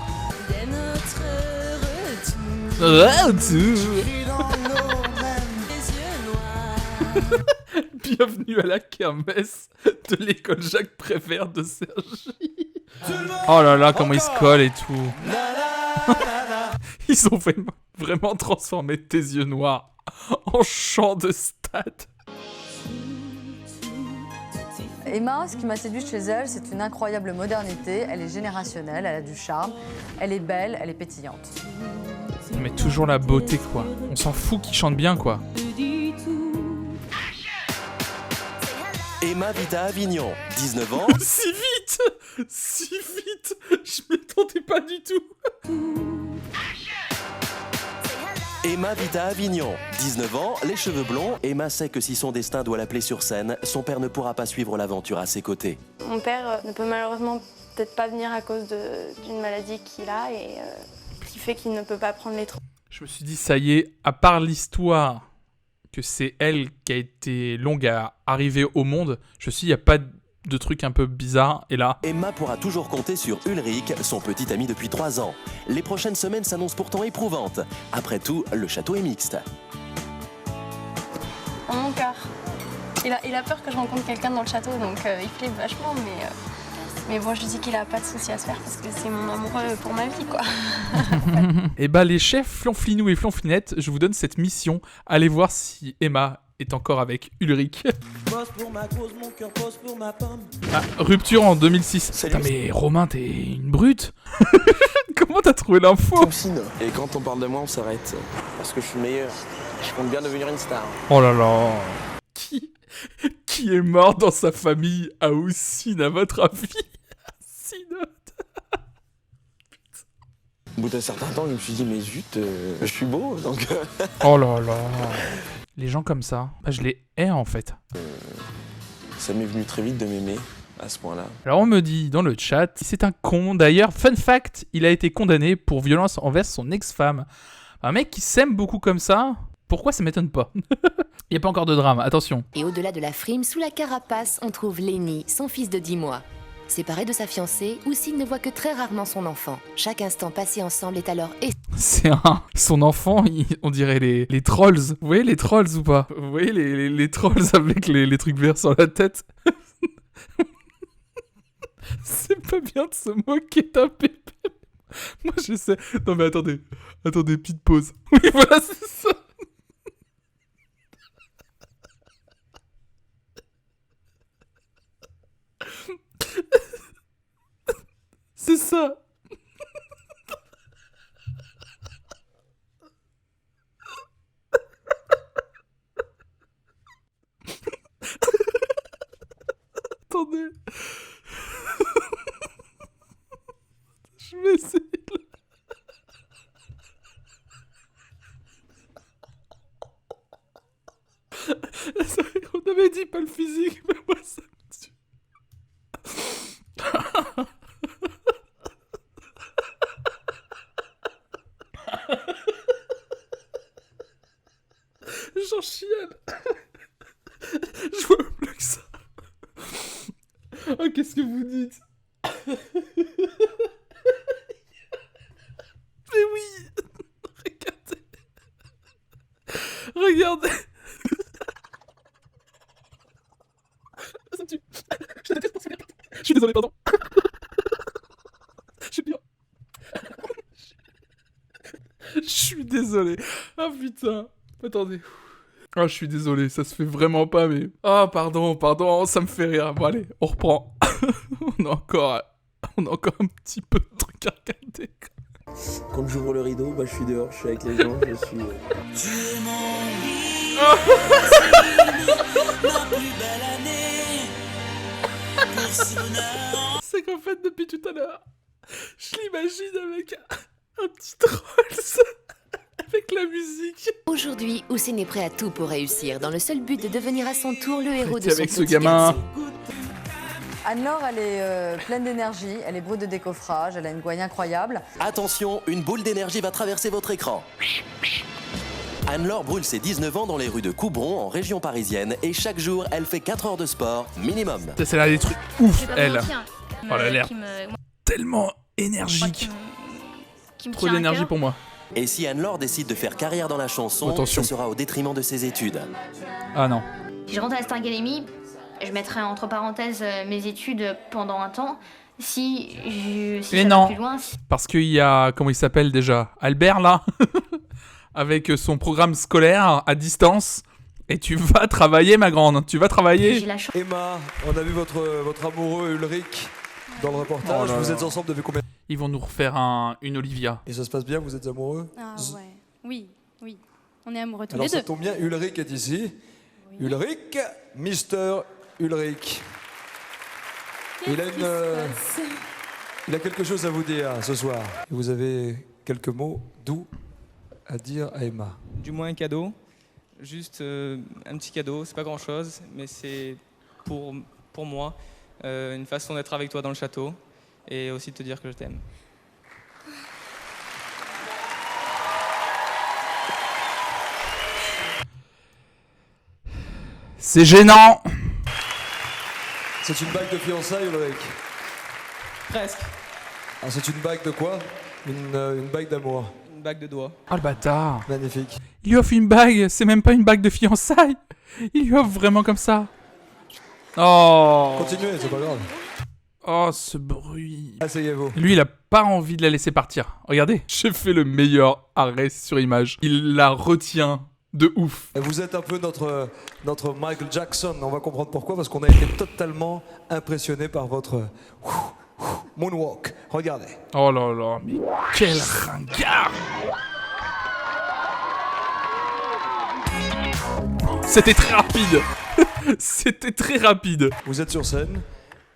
[SPEAKER 2] Bienvenue à la kermesse de l'école Jacques Prévert de Cergy. Oh là là, comment ils se collent et tout. Ils ont vraiment transformé tes yeux noirs en chant de stade.
[SPEAKER 3] Emma, ce qui m'a séduite chez elle, c'est une incroyable modernité. Elle est générationnelle, elle a du charme, elle est belle, elle est pétillante.
[SPEAKER 2] Mais toujours la beauté, quoi. On s'en fout qu'ils chantent bien, quoi.
[SPEAKER 10] Emma vit à Avignon, 19 ans.
[SPEAKER 2] Si vite! Si vite! Je m'y attendais pas du tout.
[SPEAKER 10] Emma vit à Avignon, 19 ans, les cheveux blonds. Emma sait que si son destin doit l'appeler sur scène, son père ne pourra pas suivre l'aventure à ses côtés.
[SPEAKER 19] Mon père ne peut malheureusement peut-être pas venir à cause d'une maladie qu'il a et qui fait qu'il ne peut pas prendre les trous.
[SPEAKER 2] Je me suis dit, ça y est, à part l'histoire que c'est elle qui a été longue à arriver au monde, je me suis dit, il n'y a pas de trucs un peu bizarres, et là...
[SPEAKER 10] Emma pourra toujours compter sur Ulrich, son petit ami depuis 3 ans. Les prochaines semaines s'annoncent pourtant éprouvantes. Après tout, le château est mixte.
[SPEAKER 19] Dans mon cœur. Il a peur que je rencontre quelqu'un dans le château, donc il flippe vachement, mais bon, je lui dis qu'il a pas de souci à se faire parce que c'est mon amoureux pour ma vie, quoi.
[SPEAKER 2] Et bah les chefs Flonflinou et Flonflinette, je vous donne cette mission. Allez voir si Emma est encore avec Ulrich. Ah, rupture en 2006. Putain, mais Romain, t'es une brute. Comment t'as trouvé l'info?
[SPEAKER 7] Et quand on parle de moi, on s'arrête. Parce que je suis meilleur. Je compte bien devenir une star.
[SPEAKER 2] Oh là là. Qui est mort dans sa famille à Houssine, à votre avis?
[SPEAKER 7] Au bout d'un certain temps, je me suis dit, mais zut, je suis beau, donc...
[SPEAKER 2] Oh là là. Les gens comme ça, bah, je les hais en fait.
[SPEAKER 7] Ça m'est venu très vite de m'aimer à ce point-là.
[SPEAKER 2] Alors on me dit dans le chat, c'est un con. D'ailleurs, fun fact, il a été condamné pour violence envers son ex-femme. Un mec qui s'aime beaucoup comme ça, pourquoi ça m'étonne pas? Il n'y a pas encore de drame, attention.
[SPEAKER 6] Et au-delà de la frime, sous la carapace, on trouve Lenny, son fils de 10 mois. Séparé de sa fiancée, Houssine ne voit que très rarement son enfant. Chaque instant passé ensemble est alors...
[SPEAKER 2] C'est son enfant, on dirait les trolls. Vous voyez les trolls ou pas? Vous voyez les trolls avec les trucs verts sur la tête? C'est pas bien de se moquer d'un bébé. Moi je sais... Non mais attendez, petite pause. Oui voilà, c'est ça. C'est ça. Attendez. Je vais essayer là. On avait dit pas le physique, mais moi ça me tue. J'en chiale. Je vois plus que ça. Oh, qu'est-ce que vous dites? Mais oui. Regardez. désolé, pardon. Je suis bien. Je suis désolé. Ah putain. Attendez. Ah, je suis désolé, ça se fait vraiment pas, mais... Ah, pardon, ça me fait rire. Bon, allez, on reprend. on a encore un petit peu de trucs à regarder.
[SPEAKER 7] Quand j'ouvre le rideau, bah, je suis dehors, je suis avec les gens, je suis...
[SPEAKER 2] C'est qu'en fait, depuis tout à l'heure, je l'imagine avec un petit Trolls avec la musique.
[SPEAKER 6] Aujourd'hui, Houssine est prêt à tout pour réussir, dans le seul but de devenir à son tour le héros de son
[SPEAKER 2] avec ce
[SPEAKER 6] petit
[SPEAKER 2] gamin.
[SPEAKER 6] garçon.
[SPEAKER 3] Anne-Laure, elle est pleine d'énergie, elle est brute de décoffrage, elle a une gouaille incroyable.
[SPEAKER 10] Attention, une boule d'énergie va traverser votre écran. Anne-Laure brûle ses 19 ans dans les rues de Coubron, en région parisienne, et chaque jour, elle fait 4 heures de sport minimum.
[SPEAKER 2] C'est là des trucs ouf, elle.
[SPEAKER 19] Oh,
[SPEAKER 2] elle a l'air tellement énergique. Trop d'énergie pour moi.
[SPEAKER 10] Et si Anne-Laure décide de faire carrière dans la chanson,
[SPEAKER 2] attention,
[SPEAKER 10] ce sera au détriment de ses études.
[SPEAKER 2] Ah non.
[SPEAKER 19] Si je rentre à la Star Academy, je mettrai entre parenthèses mes études pendant un temps. Si
[SPEAKER 2] mais
[SPEAKER 19] ça
[SPEAKER 2] non,
[SPEAKER 19] va plus loin,
[SPEAKER 2] parce qu'il y a, comment il s'appelle déjà, Albert là, avec son programme scolaire à distance. Et tu vas travailler, ma grande, tu vas travailler.
[SPEAKER 1] Emma, on a vu votre amoureux Ulrich dans le reportage.
[SPEAKER 2] Oh là
[SPEAKER 1] vous
[SPEAKER 2] là.
[SPEAKER 1] êtes ensemble depuis combien?
[SPEAKER 2] Ils vont nous refaire une Olivia.
[SPEAKER 1] Et ça se passe bien, vous êtes amoureux?
[SPEAKER 12] Ah ouais, oui. On est amoureux tous
[SPEAKER 1] Alors
[SPEAKER 12] les
[SPEAKER 1] ça
[SPEAKER 12] deux.
[SPEAKER 1] tombe bien, Ulrich est ici. Oui. Ulrich, Mister Ulrich. Il a quelque chose à vous dire ce soir. Vous avez quelques mots doux à dire à Emma.
[SPEAKER 5] Du moins un cadeau. Juste un petit cadeau, c'est pas grand chose, mais c'est pour moi une façon d'être avec toi dans le château et aussi de te dire que je t'aime.
[SPEAKER 2] C'est gênant.
[SPEAKER 1] C'est une bague de fiançailles, Ulrich?
[SPEAKER 5] Presque.
[SPEAKER 1] Ah, c'est une bague de quoi? Une bague d'amour.
[SPEAKER 5] Une bague de doigts.
[SPEAKER 2] Oh le bâtard.
[SPEAKER 1] Magnifique.
[SPEAKER 2] Il lui offre une bague, c'est même pas une bague de fiançailles. Il lui offre vraiment comme ça. Oh.
[SPEAKER 1] Continuez, c'est pas grave.
[SPEAKER 2] Oh, ce bruit.
[SPEAKER 1] Asseyez-vous.
[SPEAKER 2] Lui, il a pas envie de la laisser partir. Regardez, j'ai fait le meilleur arrêt sur image. Il la retient de ouf.
[SPEAKER 1] Vous êtes un peu notre Michael Jackson. On va comprendre pourquoi, parce qu'on a été totalement impressionné par votre moonwalk. Regardez.
[SPEAKER 2] Oh là là, mais quel ringard. C'était très rapide. C'était très rapide.
[SPEAKER 1] Vous êtes sur scène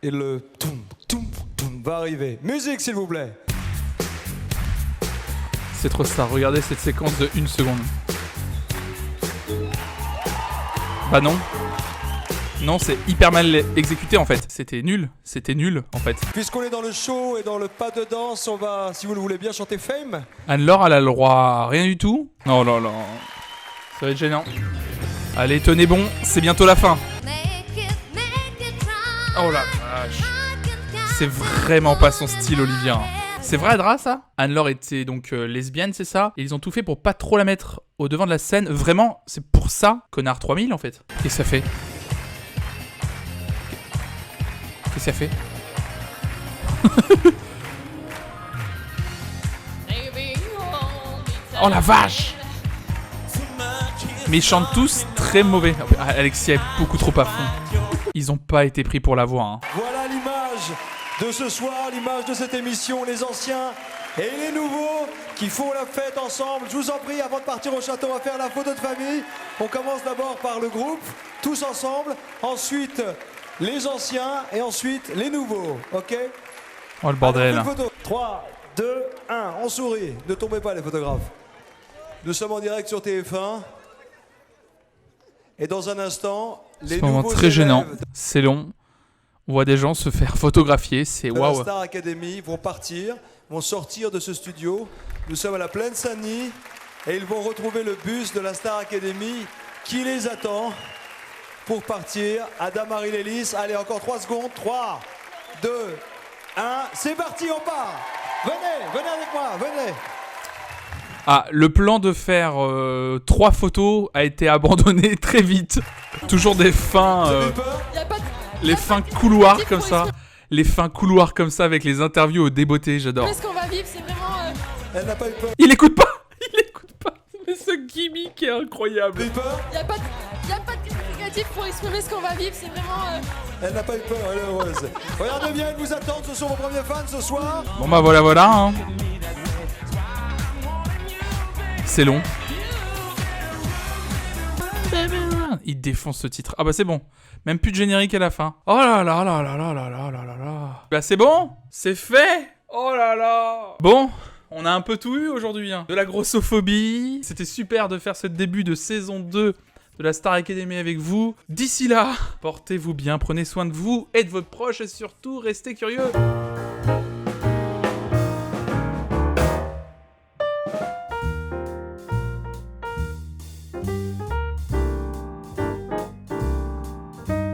[SPEAKER 1] et le toum toum toum va arriver. Musique, s'il vous plaît.
[SPEAKER 2] C'est trop ça. Regardez cette séquence de 1 seconde. Bah non. Non, c'est hyper mal exécuté en fait. C'était nul en fait.
[SPEAKER 1] Puisqu'on est dans le show et dans le pas de danse, on va, si vous le voulez bien, chanter Fame.
[SPEAKER 2] Anne-Laure, elle a le droit à rien du tout. Oh là là. Ça va être gênant. Allez, tenez bon, c'est bientôt la fin. Oh la vache. C'est vraiment pas son style, Olivia. C'est vrai, Adra, ça? Anne-Laure était donc lesbienne, c'est ça? Et ils ont tout fait pour pas trop la mettre au devant de la scène. Vraiment, c'est pour ça, Connard 3000 en fait. Qu'est-ce que ça fait? Qu'est-ce que ça fait? Oh la vache! Mais ils chantent tous très mauvais. Alexia est beaucoup trop à fond. Ils ont pas été pris pour la voix. Hein.
[SPEAKER 1] Voilà l'image de ce soir, l'image de cette émission, les anciens et les nouveaux qui font la fête ensemble. Je vous en prie, avant de partir au château, on va faire la photo de famille. On commence d'abord par le groupe, tous ensemble. Ensuite, les anciens et ensuite les nouveaux. Ok?
[SPEAKER 2] Oh le bordel.
[SPEAKER 1] Alors, 3, 2, 1, on sourit. Ne tombez pas les photographes. Nous sommes en direct sur TF1. Et dans un instant, les
[SPEAKER 2] c'est un moment
[SPEAKER 1] nouveaux
[SPEAKER 2] très gênant.
[SPEAKER 1] élèves
[SPEAKER 2] C'est long. On voit des gens se faire photographier. C'est
[SPEAKER 1] de la
[SPEAKER 2] waouh.
[SPEAKER 1] Star Academy vont partir, vont sortir de ce studio. Nous sommes à la Plaine Saint-Denis et ils vont retrouver le bus de la Star Academy qui les attend pour partir. Adam-Marie Lélis. Allez, encore 3 secondes. 3, 2, 1. C'est parti, on part. Venez avec moi, venez.
[SPEAKER 2] Ah, le plan de faire 3 photos a été abandonné très vite. Toujours des fins... les fins couloirs comme ça. Les fins couloirs comme ça avec les interviews au débeauté, j'adore.
[SPEAKER 8] Ce qu'on va vivre, c'est vraiment.
[SPEAKER 1] Elle n'a pas eu peur.
[SPEAKER 2] Il écoute pas. Il écoute pas. Mais ce gimmick est incroyable.
[SPEAKER 8] Y a pas de qualificatif pour exprimer ce qu'on va vivre, c'est vraiment.
[SPEAKER 1] Elle n'a pas eu peur, elle est heureuse. Regardez bien, ils vous attendent, ce sont vos premiers fans ce soir.
[SPEAKER 2] Bon bah voilà hein. C'est long. Il défonce ce titre. Ah bah c'est bon. Même plus de générique à la fin. Oh là là là là là là là là là là. Bah c'est bon. C'est fait. Oh là là. Bon. On a un peu tout eu aujourd'hui. Hein. De la grossophobie. C'était super de faire ce début de saison 2 de la Star Academy avec vous. D'ici là, portez-vous bien, prenez soin de vous et de vos proches et surtout, restez curieux.